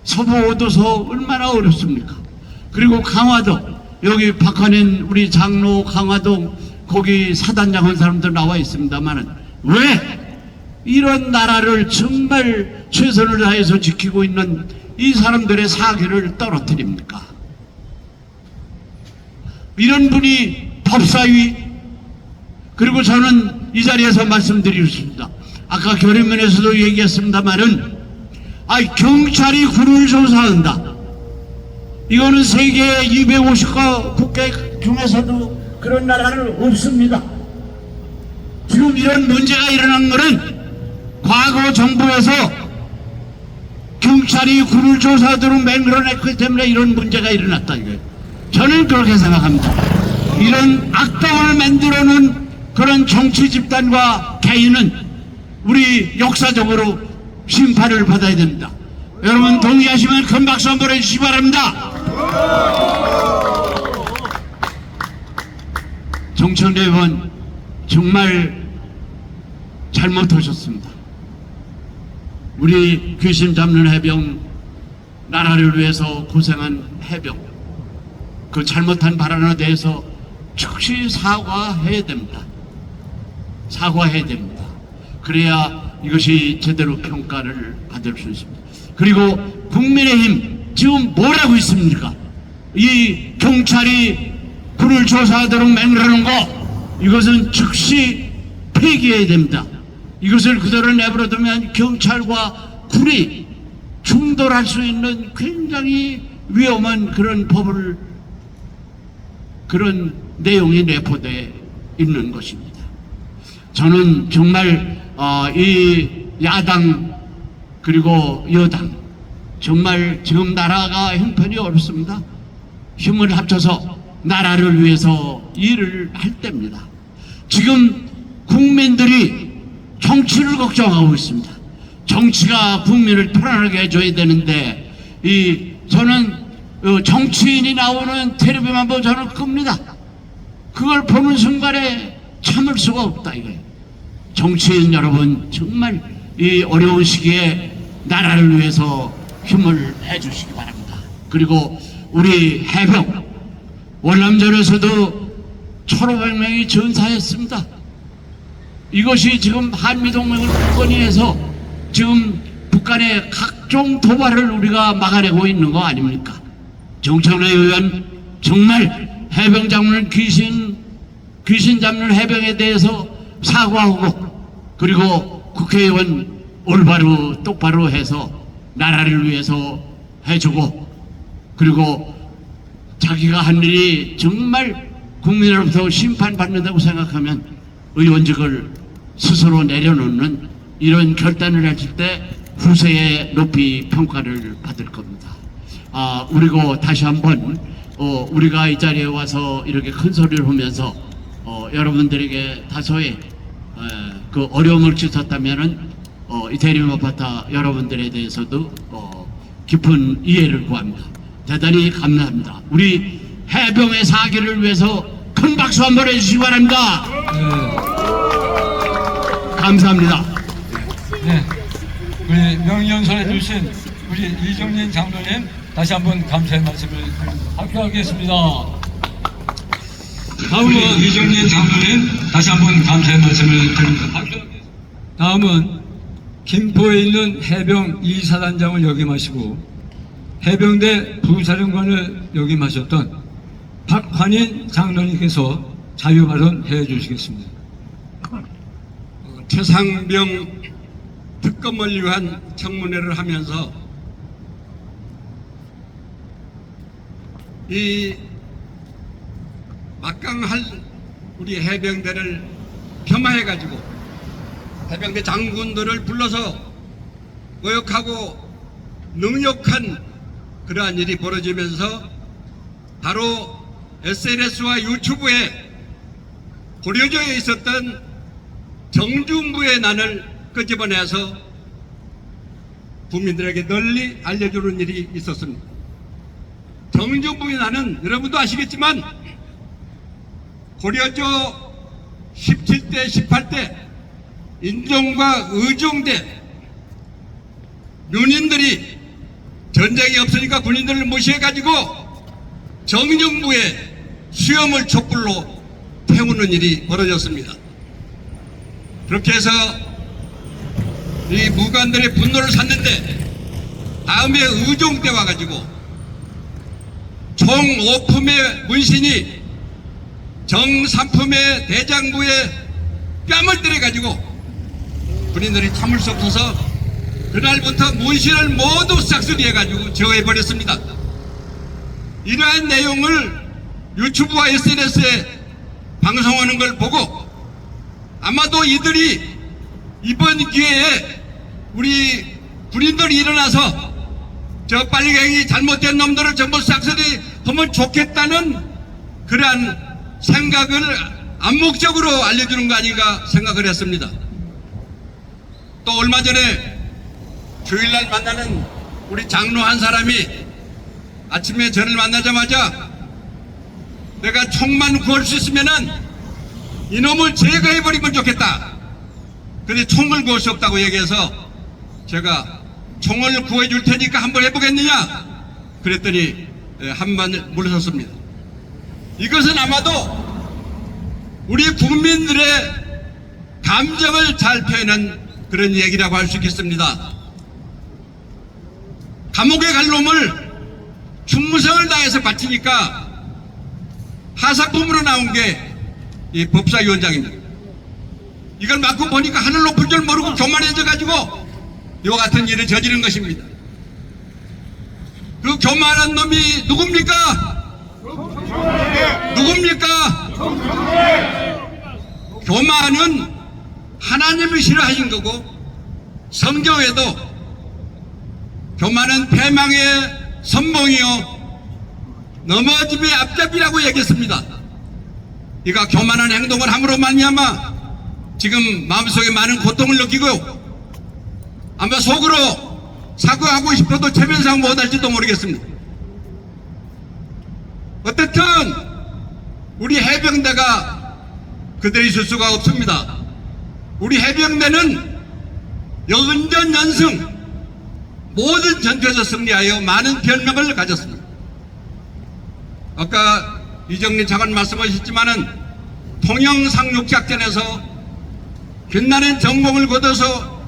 서부 5도서 얼마나 어렵습니까? 그리고 강화도, 여기 박한인 우리 장로 강화도 거기 사단장 한 사람들 나와 있습니다만은 왜 이런 나라를 정말 최선을 다해서 지키고 있는 이 사람들의 사기를 떨어뜨립니까? 이런 분이 법사위, 그리고 저는 이 자리에서 말씀드리겠습니다. 아까 결의문에서도 얘기했습니다만은 경찰이 군을 조사한다. 이거는 세계 250가 국가 중에서도 그런 나라는 없습니다. 지금 이런 문제가 일어난 것은 과거 정부에서 경찰이 군을 조사하도록 맹글어냈기 때문에 이런 문제가 일어났다 이거예요. 저는 그렇게 생각합니다. 이런 악당을 만들어 놓은 그런 정치 집단과 개인은 우리 역사적으로 심판을 받아야 됩니다. 여러분 동의하시면 큰 박수 한번 해주시기 바랍니다. 정청래 의원 정말 잘못하셨습니다. 우리 귀심 잡는 해병, 나라를 위해서 고생한 해병, 그 잘못한 발언에 대해서 즉시 사과해야 됩니다. 사과해야 됩니다. 그래야 이것이 제대로 평가를 받을 수 있습니다. 그리고 국민의힘 지금 뭐라고 있습니까? 이 경찰이 군을 조사하도록 맹그러는 거, 이것은 즉시 폐기해야 됩니다. 이것을 그대로 내버려두면 경찰과 군이 충돌할 수 있는 굉장히 위험한 그런 법을 그런 내용이 내포되어 있는 것입니다. 저는 정말 이 야당 그리고 여당 정말 지금 나라가 형편이 어렵습니다. 힘을 합쳐서 나라를 위해서 일을 할 때입니다. 지금 국민들이 정치를 걱정하고 있습니다. 정치가 국민을 편안하게 해줘야 되는데 저는 정치인이 나오는 텔레비만 보고 저는 끕니다. 그걸 보는 순간에 참을 수가 없다 이거예요. 정치인 여러분 정말 이 어려운 시기에 나라를 위해서 힘을 해주시기 바랍니다. 그리고 우리 해병 월남전에서도 1,500명이 전사했습니다. 이것이 지금 한미동맹을 굳건히 해서 지금 북한의 각종 도발을 우리가 막아내고 있는 거 아닙니까? 정청래 의원 정말 해병 잡는 귀신 잡는 해병에 대해서 사과하고 그리고 국회의원 올바로 똑바로 해서 나라를 위해서 해주고 그리고 자기가 한 일이 정말 국민으로부터 심판받는다고 생각하면 의원직을 스스로 내려놓는 이런 결단을 했을 때 후세에 높이 평가를 받을 겁니다. 그리고 다시 한번 우리가 이 자리에 와서 이렇게 큰 소리를 하면서 여러분들에게 다소의 그 어려움을 끼쳤다면은 이 대림아파트 여러분들에 대해서도 깊은 이해를 구합니다. 대단히 감사합니다. 우리 해병의 사기를 위해서 큰 박수 한번 해주시기 바랍니다. 감사합니다. 네, 우리 명령선해 주신 우리 이정진 장로님 다시 한번 감사의 말씀을 발표하겠습니다. 다음은 이정진 장로님 다시 한번 감사의 말씀을 드립니다. 다음은 김포에 있는 해병 2사단장을 역임하시고 해병대 부사령관을 역임하셨던 박환인 장로님께서 자유발언해 주시겠습니다. 최상병 특검을 위한 청문회를 하면서 이 막강할 우리 해병대를 폄하해가지고 해병대 장군들을 불러서 모욕하고 능욕한 그러한 일이 벌어지면서 바로 SNS와 유튜브에 고려져 있었던 정중부의 난을 끄집어내서 국민들에게 널리 알려주는 일이 있었습니다. 정중부의 난은 여러분도 아시겠지만 고려조 17대 18대 인종과 의종대 묘닌들이 전쟁이 없으니까 군인들을 무시해가지고 정정부의 수염을 촛불로 태우는 일이 벌어졌습니다. 그렇게 해서 이 무관들의 분노를 샀는데 다음에 의종대 와가지고 총 5품의 문신이 정 3품의 대장부의 뺨을 때려가지고 군인들이 참을 수 없어서 그날부터 문신을 모두 싹쓸이해가지고 제거해버렸습니다. 이러한 내용을 유튜브와 SNS에 방송하는 걸 보고 아마도 이들이 이번 기회에 우리 군인들이 일어나서 저 빨갱이 잘못된 놈들을 전부 싹쓸이 하면 좋겠다는 그러한 생각을 암묵적으로 알려주는 거 아닌가 생각을 했습니다. 또 얼마 전에 주일날 만나는 우리 장로 한 사람이 아침에 저를 만나자마자 내가 총만 구할 수 있으면은 이놈을 제거해버리면 좋겠다. 근데 총을 구할 수 없다고 얘기해서 제가 총을 구해줄 테니까 한번 해보겠느냐 그랬더니 한번 물러섰습니다. 이것은 아마도 우리 국민들의 감정을 잘 표현한 그런 얘기라고 할 수 있겠습니다. 감옥에 갈 놈을 충무성을 당해서 바치니까 하사품으로 나온 게 이 법사위원장입니다. 이걸 맞고 보니까 하늘 높을 줄 모르고 교만해져 가지고 요 같은 일을 저지른 것입니다. 그 교만한 놈이 누굽니까? 누굽니까? 교만은 하나님이 싫어하신 거고, 성경에도 교만은 패망의 선봉이요 넘어짐의 앞잡이라고 얘기했습니다. 이가 교만한 행동을 함으로 말미암아 지금 마음속에 많은 고통을 느끼고 아마 속으로 사과하고 싶어도 체면상 못할지도 모르겠습니다. 어쨌든 우리 해병대가 그대로 있을 수가 없습니다. 우리 해병대는 연전연승 모든 전투에서 승리하여 많은 별명을 가졌습니다. 아까 이정린 장관 말씀하셨지만은 통영상륙작전에서 빛나는 전공을 거둬서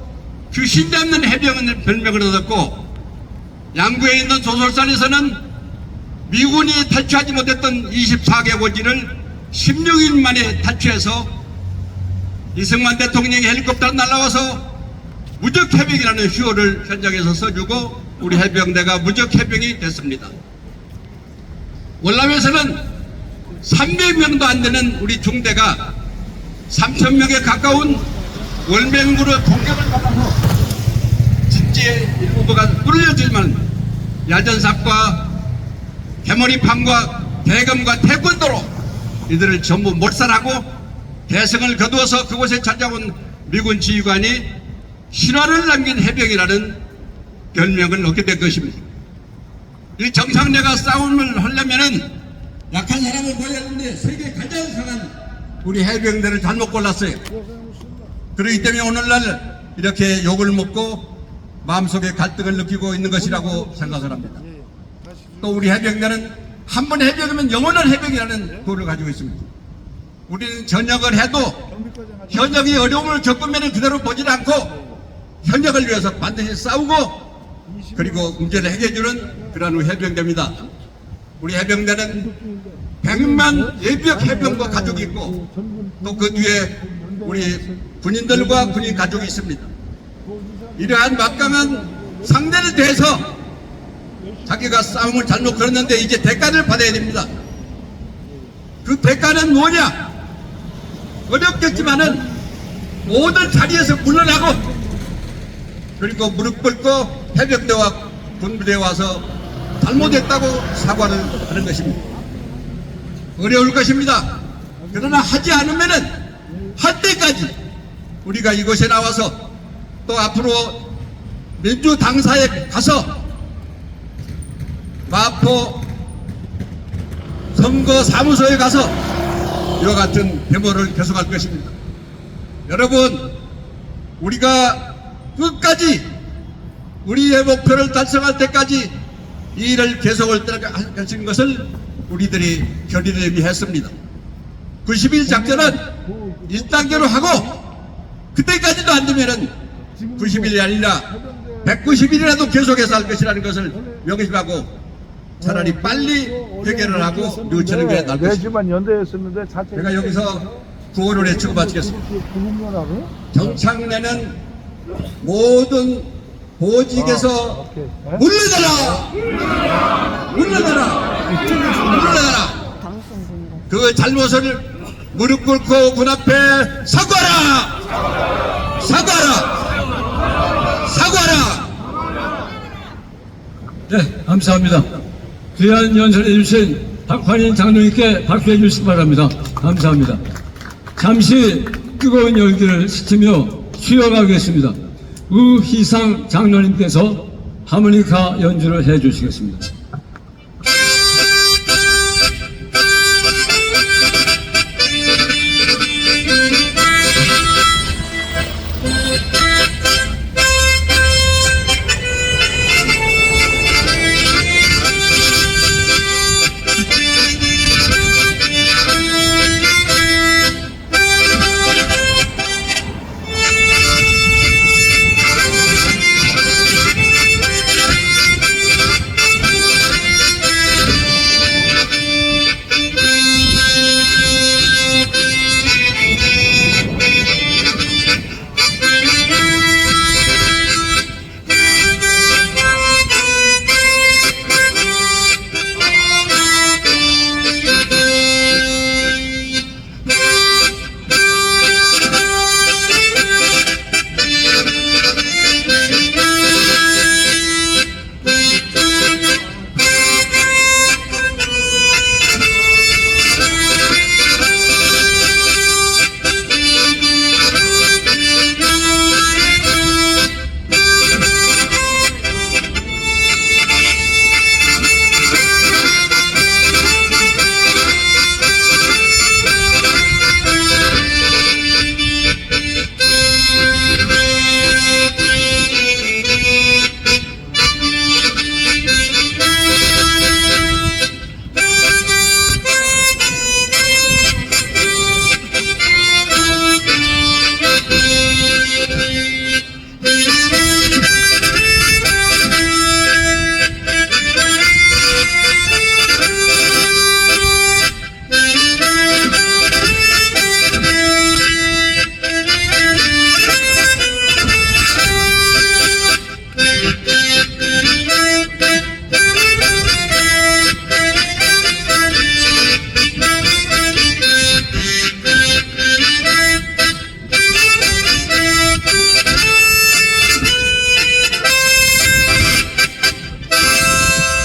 귀신 잡는 해병은 별명을 얻었고, 양구에 있는 조솔산에서는 미군이 탈취하지 못했던 24개 고지를 16일 만에 탈취해서 이승만 대통령이 헬리콥터로 날아와서 무적해병이라는 휴호를 현장에서 써주고 우리 해병대가 무적해병이 됐습니다. 월남에서는 300명도 안 되는 우리 중대가 3,000명에 가까운 월맹군의 공격을 받아서 집지의 일부가 뚫려지만 야전삽과 개머리판과 대검과 태권도로 이들을 전부 몰살하고 대승을 거두어서 그곳에 찾아온 미군 지휘관이 신화를 남긴 해병이라는 별명을 얻게 된 것입니다. 이 정상대가 싸움을 하려면은 약한 사람을 구해야 하는데 세계 가장 강한 우리 해병대를 잘못 골랐어요. 그렇기 때문에 오늘날 이렇게 욕을 먹고 마음속에 갈등을 느끼고 있는 것이라고 생각을 합니다. 또 우리 해병대는 한 번 해병이면 영원한 해병이라는 도를 가지고 있습니다. 우리는 전역을 해도 현역이 어려움을 겪으면 그대로 보지 않고 현역을 위해서 반드시 싸우고 그리고 문제를 해결해주는 그런 해병대입니다. 우리 해병대는 100만 예비역 해병과 가족이 있고 또 그 뒤에 우리 군인들과 군인 가족이 있습니다. 이러한 막강한 상대를 대해서 자기가 싸움을 잘못 걸었는데 이제 대가를 받아야 됩니다. 그 대가는 뭐냐? 어렵겠지만은 모든 자리에서 물러나고 그리고 무릎 꿇고 해병대와 군부대에 와서 잘못했다고 사과를 하는 것입니다. 어려울 것입니다. 그러나 하지 않으면은 할 때까지 우리가 이곳에 나와서 또 앞으로 민주당사에 가서 마포 선거사무소에 가서 이와 같은 데모를 계속할 것입니다. 여러분, 우리가 끝까지 우리의 목표를 달성할 때까지 이 일을 계속할 것인 것을 우리들이 결의를 했습니다. 90일 작전은 1단계로 하고 그때까지도 안 되면은 90일이 아니라 190일이라도 계속해서 할 것이라는 것을 명심하고 차라리 빨리 해결을 하고 늦추는 게 나을 것입니다. 제가 여기서 구호를 외치고 마치겠습니다. 정창래는 모든 보직에서 물러나라! 물러나라! 물러나라! 그 잘못을 무릎 꿇고 군 앞에 사과하라! 사과하라! 사과하라! 네, 감사합니다. 귀한 연설해 주신 박환인 장로님께 박수해 주시기 바랍니다. 감사합니다. 잠시 뜨거운 열기를 식히며 수여하겠습니다. 우희상 장로님께서 하모니카 연주를 해 주시겠습니다.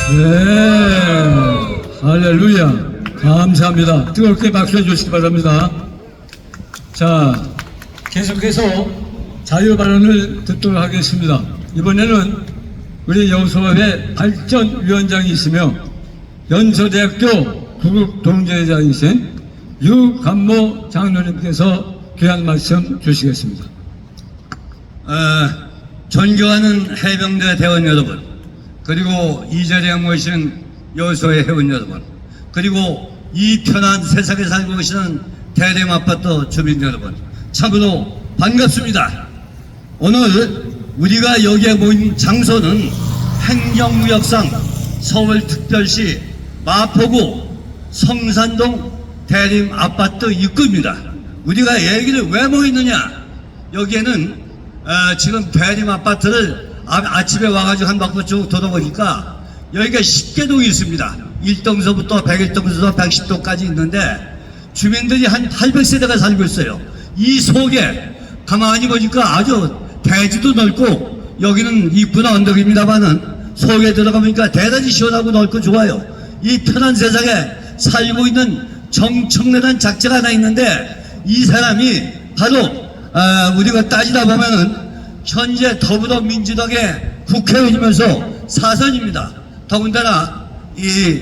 네, 할렐루야. 감사합니다. 뜨겁게 박수해 주시기 바랍니다. 자, 계속해서 자유발언을 듣도록 하겠습니다. 이번에는 우리 여수원의 발전위원장이시며 연서대학교 구국동제자이신 유감모 장로님께서 귀한 말씀 주시겠습니다. 존경하는 해병대 대원 여러분, 그리고 이 자리에 모이신 여수의 회원 여러분, 그리고 이 편한 세상에 살고 계시는 대림 아파트 주민 여러분, 참으로 반갑습니다. 오늘 우리가 여기에 모인 장소는 행정구역상 서울특별시 마포구 성산동 대림 아파트 입구입니다. 우리가 얘기를 왜 모이느냐? 여기에는 지금 대림 아파트를 아침에 와가지고 한 바퀴 쭉 돌아보니까 여기가 10개동이 있습니다. 1동서부터 101동서 110동까지 있는데 주민들이 한 800세대가 살고 있어요. 이 속에 가만히 보니까 아주 대지도 넓고 여기는 입구나 언덕입니다만은 속에 들어가보니까 대단히 시원하고 넓고 좋아요. 이 편한 세상에 살고 있는 정청래라는 작자가 하나 있는데 이 사람이 바로 우리가 따지다 보면은 현재 더불어민주당의 국회의원이면서 사선입니다. 더군다나 이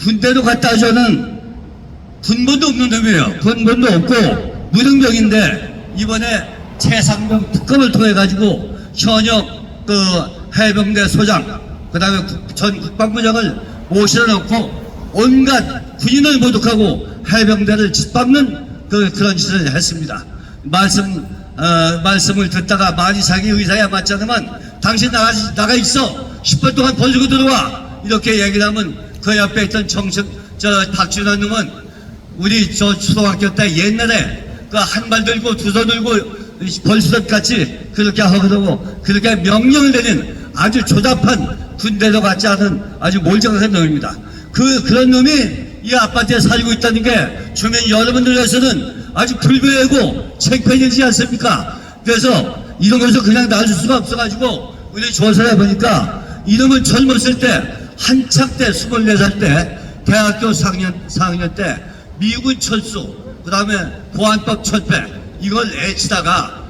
군대도 갔다 오자는 군번도 없는 놈이에요. 군번도 없고 무등병인데 이번에 최상병 특검을 통해 가지고 현역 그 해병대 소장 그다음에 전 국방부장을 모셔 놓고 온갖 군인을 모독하고 해병대를 짓밟는 그런 짓을 했습니다. 말씀을 듣다가 많이 자기 의사에 맞지 않으면 당신 나가 있어 10분 동안 벌주고 들어와 이렇게 얘기를 하면 그 옆에 있던 박준환 놈은 우리 저 초등학교 때 옛날에 그 한 발 들고 두 손 들고 벌수덕 같이 그렇게 하고 그렇게 명령을 내린 아주 조잡한 군대도 같지 않은 아주 몰정한 놈입니다. 그런 놈이 이 아파트에 살고 있다는 게 주민 여러분들에서는 아주 불교하고 창피해지지 않습니까? 그래서 이런 것을 그냥 놔줄 수가 없어가지고 우리 조사를 해보니까 이놈은 젊었을 때 한창 때 24살 때 대학교 4학년 때 미군 철수 그 다음에 보안법 철폐 이걸 애치다가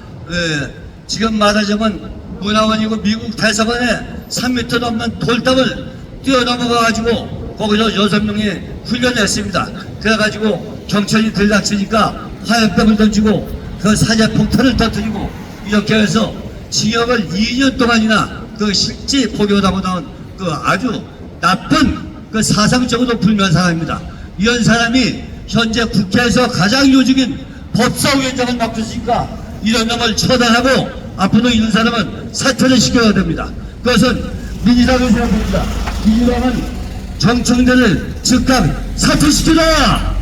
지금 말하자면 문화원이고 미국 대사관에 3m 넘는 돌담을 뛰어넘어가지고 거기서 6명이 훈련했습니다. 그래가지고 경찰이 들닥치니까 화염병을 던지고 그 사제폭탄을 터뜨리고 이렇게 해서 징역을 2년 동안이나 그 실제 복역하고 나온 그 아주 나쁜 그 사상적으로 불면 사람입니다. 이런 사람이 현재 국회에서 가장 요직인 법사위원장을 맡고 있으니까 이런 놈을 처단하고 앞으로 이런 사람은 사퇴를 시켜야 됩니다. 그것은 민주당을 생각합니다. 민주당은 정청래를 즉각 사퇴시켜라!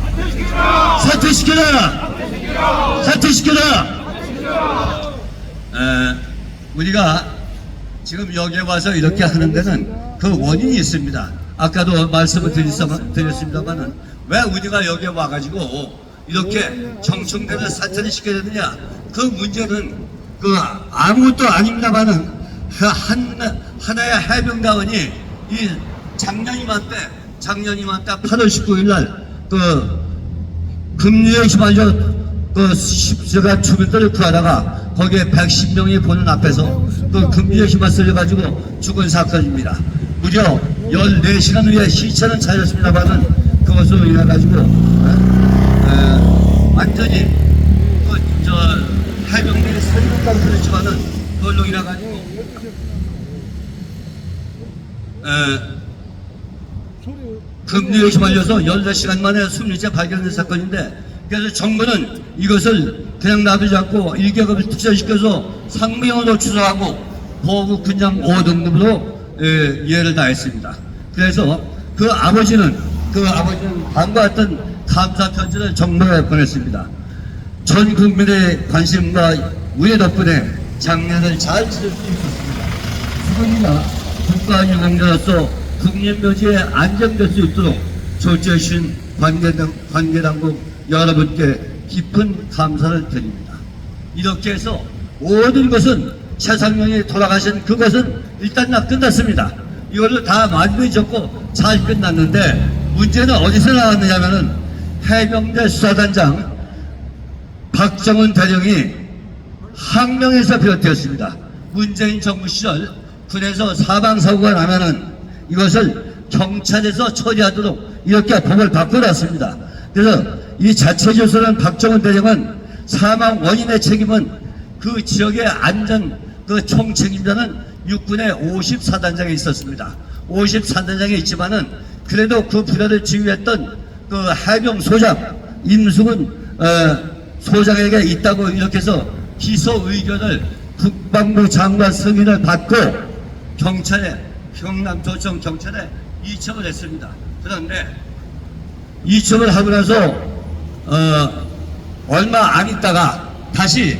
사퇴시켜라! 사퇴시켜라! 우리가 지금 여기에 와서 이렇게 하는 데는 그 원인이 있습니다. 아까도 말씀을 드렸습니다만은 왜 우리가 여기에 와가지고 이렇게 정청래를 사퇴를 시켜야 되느냐? 그 문제는 그 아무것도 아닙니다만은 그 하나의 해병대원이 이 작년 이맘때 8월 19일 날 그 금유역 시발저 그 십자가 주민들을 구하다가 거기에 110명이 보는 앞에서 그 금유역 시발 쓸려가지고 죽은 사건입니다. 무려 14시간 후에 시체는 찾았습니다만은 그것으로 인해 가지고 완전히 해병대의 살인까지 그랬지만은 그걸로 인해 가지고 금유역이 말려서 14시간 만에 숨지째 발견된 사건인데 그래서 정부는 이것을 그냥 놔두지 않고 일개급을 특별시켜서 상명으로 추서하고 보호국 군장 5등급으로 예를 다했습니다. 그래서 그 아버지는 다음과 같은 감사 편지를 정부에 보냈습니다. 전 국민의 관심과 우리 덕분에 장례를 잘 치를 수 있었습니다. 수건이나 국가유공자로서 국립묘지에 안정될 수 있도록 조치해 주신 관계당국 여러분께 깊은 감사를 드립니다. 이렇게 해서 모든 것은 최상명이 돌아가신 그것은 일단 끝났습니다. 이걸로 다 마무리 짓고 잘 끝났는데 문제는 어디서 나왔느냐면은 해병대 수사단장 박정훈 대령이 항명에서 비롯되었습니다. 문재인 정부 시절 군에서 사망사고가 나면은 이것을 경찰에서 처리하도록 이렇게 법을 바꿔놨습니다. 그래서 이 자체조사는 박정훈 대령은 사망 원인의 책임은 그 지역의 안전 그 총책임자는 육군의 54단장에 있었습니다. 54단장에 있지만은 그래도 그 부대를 지휘했던 그 해병 소장 임숙은 소장에게 있다고 이렇게 해서 기소 의견을 국방부 장관 승인을 받고 경찰에 경남도청 경찰에 이첩을 했습니다. 그런데 이첩을 하고 나서 얼마 안 있다가 다시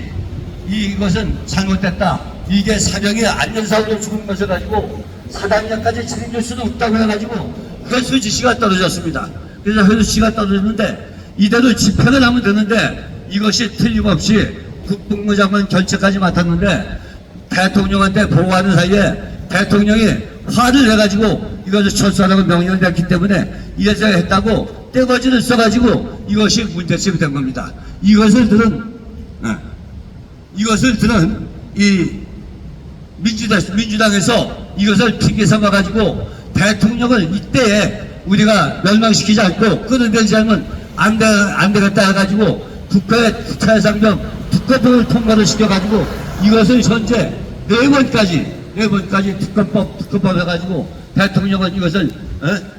이것은 잘못됐다. 이게 사병이 안전사고로 죽은 것을 가지고 사단장까지 책임질 수는 없다고 해가지고 회수 지시가 떨어졌습니다. 그래서 회수 지시가 떨어졌는데 이대로 집행을 하면 되는데 이것이 틀림없이 국방부 장관 결재까지 맡았는데 대통령한테 보고하는 사이에 대통령이 화를 내가지고 이것을 철수하라고 명령을 내렸기 때문에 이래서 했다고 떼거지를 써가지고 이것이 문제점이 된 겁니다. 이것을 들은 이 민주당에서 이것을 핑계 삼아가지고 대통령을 이때에 우리가 멸망시키지 않고 끊어내지 않으면 안 되겠다 해가지고 국가의 특혜상정 특허법을 통과를 시켜가지고 이것을 현재 네 번까지 특허법 해가지고 대통령은 이것을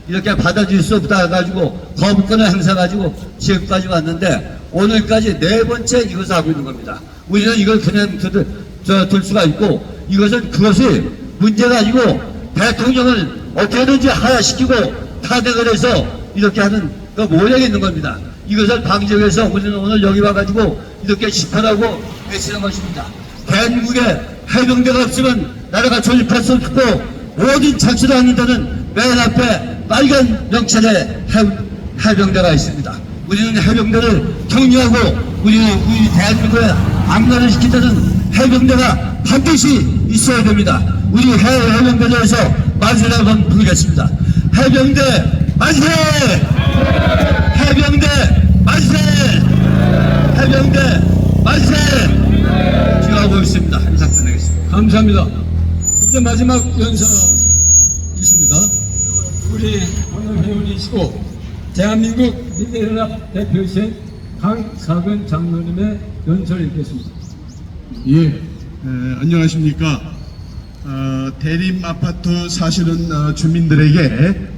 이렇게 받아들일 수 없다 해가지고 거부권을 행사해가지고 지금까지 왔는데 오늘까지 네 번째 이것을 하고 있는 겁니다. 우리는 이걸 그냥 둘 수가 있고 이것은 그것이 문제가 아니고 대통령을 어떻게든지 하야시키고 탄핵을 해서 이렇게 하는 그 모양이 있는 겁니다. 이것을 방지하기 위해서 우리는 오늘 여기 와가지고 이렇게 집회하고 외치는 것입니다. 대한민국에 해병대가 없으면 나라가 존립할 수 없고 모든 착수를 하는 데는 맨 앞에 빨간 명찰의 해병대가 있습니다. 우리는 해병대를 격려하고 우리 대한민국에 안전을 시킬 때는 해병대가 반드시 있어야 됩니다. 우리 해병대에 대해서 만세를 한번 부르겠습니다. 해병대 만세! 해병대 만세! 해병대 만세! 기도하고 있습니다. 인사 드리겠습니다. 감사합니다. 이제 마지막 연사 있습니다. 우리 오늘 회원이시고 대한민국 민대연합 대표이신 강사근 장로님의 연설을 읽겠습니다. 예, 안녕하십니까. 대림 아파트 사시는 주민들에게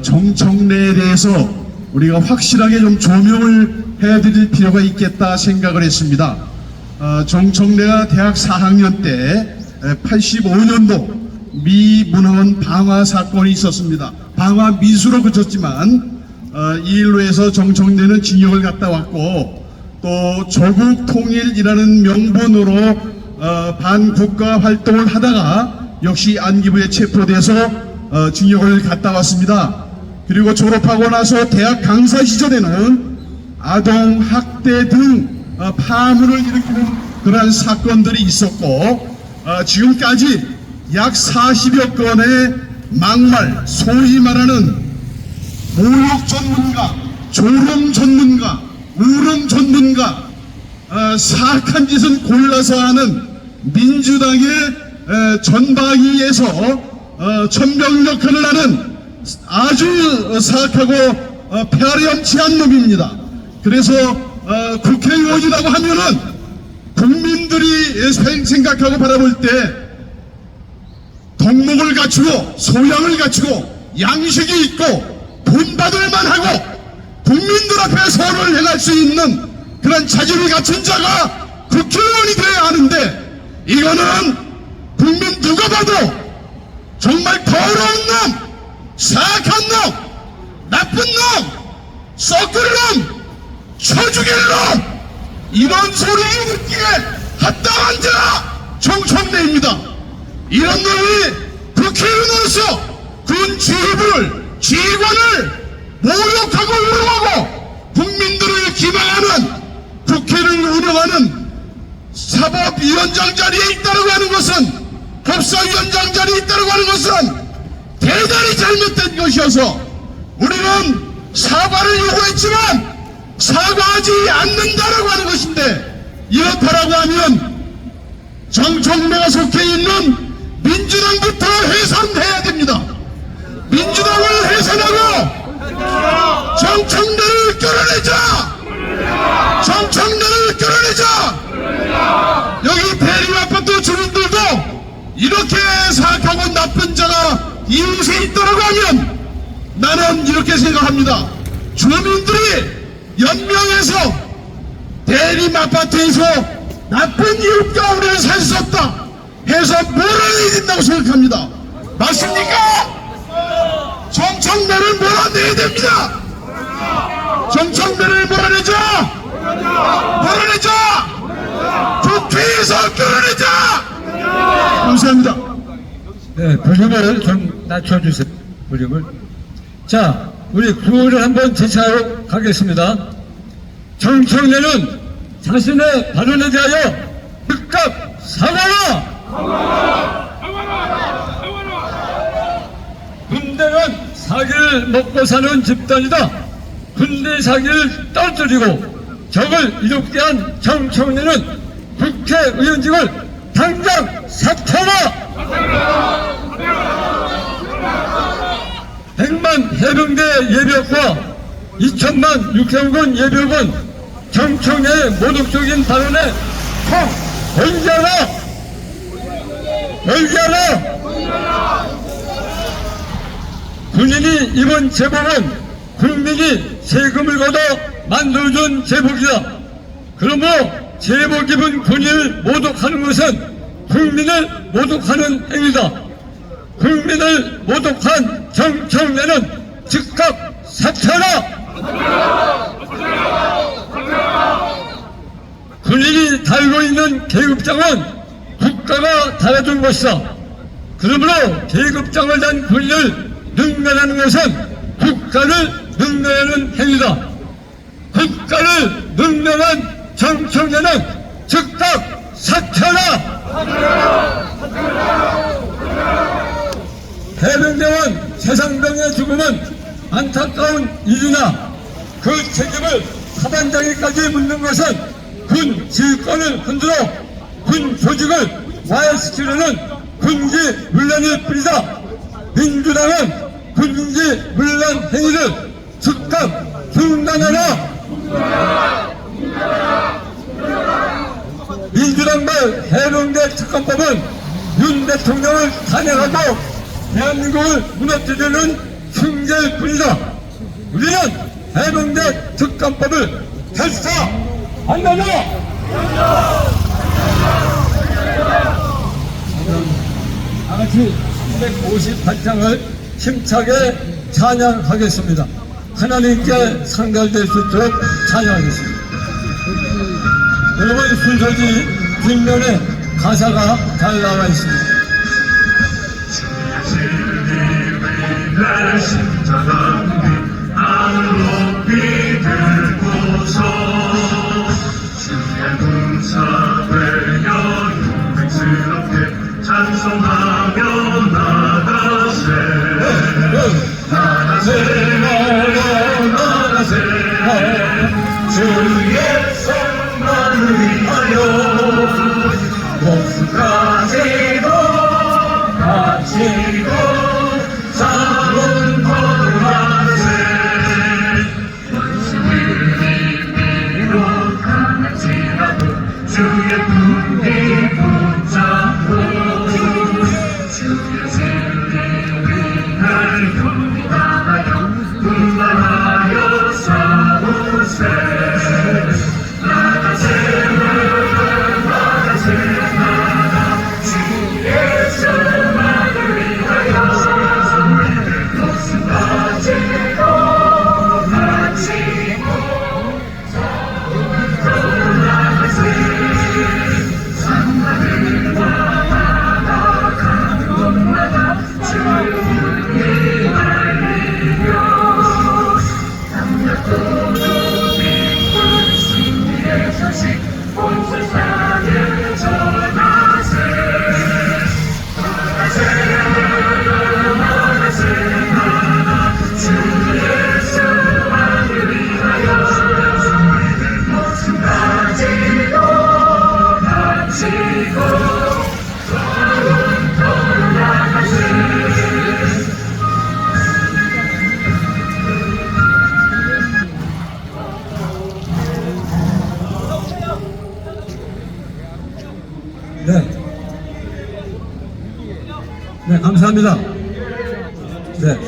정청래에 대해서 우리가 확실하게 좀 조명을 해드릴 필요가 있겠다 생각을 했습니다. 정청래가 대학 4학년 때 85년도 미 문화원 방화 사건이 있었습니다. 방화 미수로 그쳤지만 이 일로 해서 정청래는 징역을 갔다 왔고 또 조국 통일이라는 명분으로 반국가 활동을 하다가 역시 안기부에 체포돼서 징역을 갔다 왔습니다. 그리고 졸업하고 나서 대학 강사 시절에는 아동 학대 등 파문을 일으키는 그러한 사건들이 있었고 지금까지 약 40여 건의 막말, 소위 말하는 모욕 전문가, 조롱 전문가, 우롱 전문가, 사악한 짓은 골라서 하는 민주당의 전방위에서 천명 역할을 하는 아주 사악하고 폐렴치한 놈입니다. 그래서 국회의원이라고 하면은 국민들이 생각하고 바라볼 때 덕목을 갖추고 소양을 갖추고 양식이 있고 본받을만 하고 국민들 앞에 선을 행할 수 있는 그런 자질을 갖춘 자가 국회의원이 되어야 하는데 이거는 국민 누가 봐도 정말 더러운 놈, 사악한 놈, 나쁜 놈, 썩을 놈, 쳐죽일 놈 이런 소리 듣기에 합당한 자가 정청래입니다. 이런 놈이 국회의원으로서 군 지휘부를, 지휘관을 모욕하고 우롱하고 국민들을 기망하는 국회를 운영하는 사법위원장 자리에 있다고 하는 것은 법사위원장 자리에 있다고 하는 것은 대단히 잘못된 것이어서 우리는 사과를 요구했지만 사과하지 않는다라고 하는 것인데, 이렇다라고 하면 정청래가 속해 있는 민주당부터 해산해야 됩니다. 민주당을 해산하고 정청래를 끌어내자! 정청래를 끌어내자! 여기 대리아파트 주민들도 이렇게 사악하고 나쁜 자가 이웃에 있다라고 하면 나는 이렇게 생각합니다. 주민들이 연명해서 대리아파트에서 나쁜 이웃과 우리는 살 수 없다 해서 몰아내야 된다고 생각합니다. 맞습니까? 정청래를 몰아내야 됩니다. 정청래를 몰아내자! 몰아내자! 국회에서 끌어내자! 감사합니다. 네, 볼륨을 좀 낮춰주세요. 볼륨을. 자, 우리 구호를 한번 제시하러 가겠습니다. 정청래는 자신의 발언에 대하여 즉각 사과라! 군대는 사기를 먹고 사는 집단이다. 군대 사기를 떨어뜨리고 적을 이롭게 한 정청래는 국회의원직을 당장 사퇴하라! 100만 해병대 예비역과 2천만 육해공군 예비역은 정청래의 모독적인 발언에 벌기하라! 벌기하라! 군인이 입은 제복은 국민이 세금을 걷어 만들어준 제복이다. 그러므로 제복 입은 군인을 모독하는 것은 국민을 모독하는 행위다. 국민을 모독한 정청래는 즉각 사퇴하라! 군인이 달고 있는 계급장은 국가가 달아준 것이다. 그러므로 계급장을 단 군인을 능멸하는 것은 국가를 능멸하는 행위다. 국가를 능멸한 정청래는 즉각 사퇴하라! 해병대원 최상병의 죽음은 안타까운 일이나 그 책임을 사단장에까지 묻는 것은 군 지휘권을 흔들어 군 조직을 와해시키려는 군기 문란일 뿐이다. 민주당은 군기 문란 행위를 즉각 중단하라! 민주당발 해병대 특검법은 윤 대통령을 탄핵하고 대한민국을 무너뜨리는 흉계일 뿐이다. 우리는 해병대 특검법을 탈사한다! 다같이 258장을 힘차게 찬양하겠습니다. 하나님께 상달될 수 있도록 찬양하겠습니다. 여러분, 순서지 뒷면에 가사가 잘 나와 있습니다. 내 십자가 하늘 높이 들고서 주의 군사되어 용맹스럽게 찬송하며 나가세 주의 성만을 위하여 목숨까지도 바치고 싸운 걸어가세 원수를 이미로 강할지라도 주의 군대 붙잡고 주의 진리를 경고하여 분발하여 싸우세 나가세 나가 주의 성만을 위하여 목숨 바치고 나가세 산마들과 나아가는 곳마다 주의 알리며 담력도 높이 감사합니다. 네.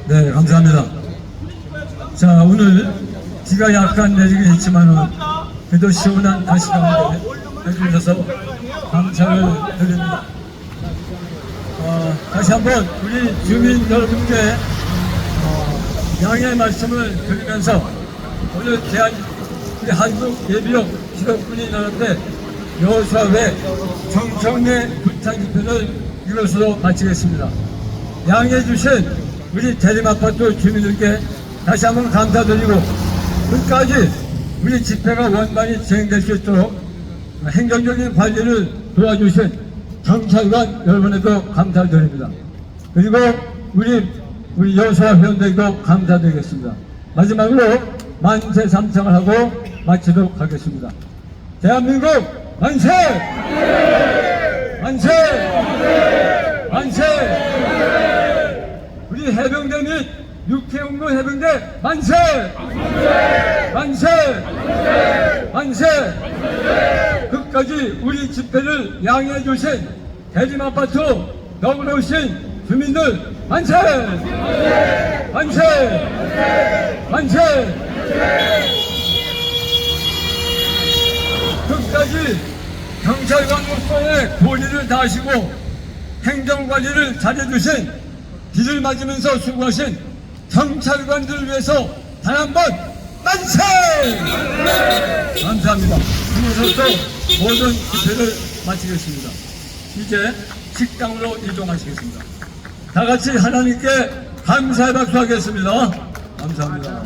네, 감사합니다. 자, 오늘 비가 약간 내리긴 했지만은 그래도 시원한 날씨 가운데 해주셔서 감사를 드립니다. 다시 한번 우리 주민 여러분께 양해의 말씀을 드리면서 오늘 우리 한국 예비역 직업군인 여러분들 여수와회 정청래 불탄 집회를 이것으로 마치겠습니다. 양해해 주신 우리 대림아파트 주민들께 다시 한번 감사드리고 끝까지 우리 집회가 원만히 진행될 수 있도록 행정적인 관리를 도와주신 경찰관 여러분에도 감사드립니다. 그리고 우리 여수와 회원들에도 감사드리겠습니다. 마지막으로 만세 삼창을 하고 마치도록 하겠습니다. 대한민국 만세! 만세! 만세! 우리 해병대 및 육해공무 해병대 만세! 만세! 만세! 끝까지 우리 집회를 양해해 주신 대림아파트 너그러우신 주민들 만세! 만세! 만세! 끝까지 경찰관으로서의 도리를 다하시고 행정관리를 잘해주신 비를 맞으면서 수고하신 경찰관들을 위해서 단 한 번 만세! 감사합니다. 이것으로서 모든 집회를 마치겠습니다. 이제 식당으로 이동하시겠습니다. 다 같이 하나님께 감사의 박수 하겠습니다. 감사합니다.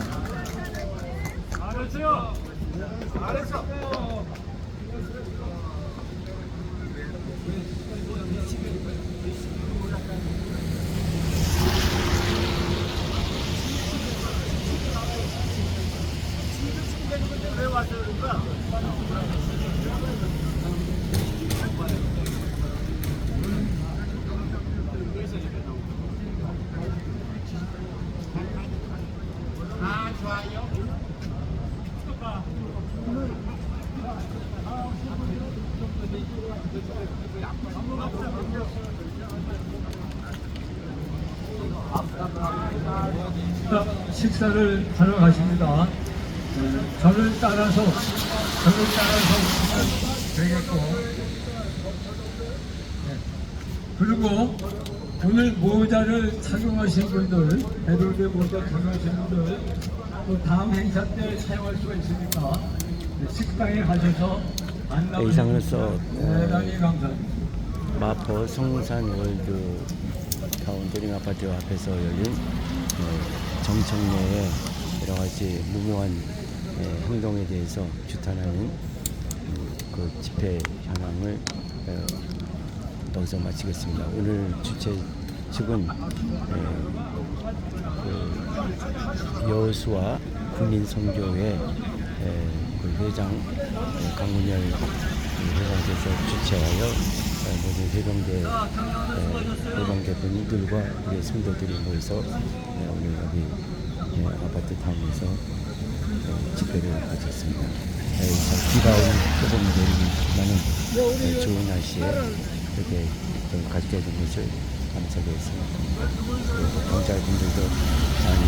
식사를 하러 가십니다. 저를 따라서 되겠고, 그리고 오늘 모자를 착용하신 분들, 해병대 모자 착용하신 분들, 또 다음 행사 때 사용할 수가 있으니까 식당에 가셔서 만나보시면 이상으로서 대단히 감사합니다. 마포 성산월드 타운 대림아파트 앞에서 열린 정청래의 여러가지 무모한 행동에 대해서 규탄하는 그 집회 현황을 여기서 마치겠습니다. 오늘 주최 측은 그 여수와 국민선교회 그 회장 강문열 회장께서 주최하여 모든 해병대 분들과 우리 성도들이 모여서 오늘 여기 아파트 타운에서 집회를 가졌습니다. 비가 조금 내리지만은 좋은 날씨에 이렇게 좀 가지게 된 것을 감사드렸습니다. 그리고 경찰분들도 많이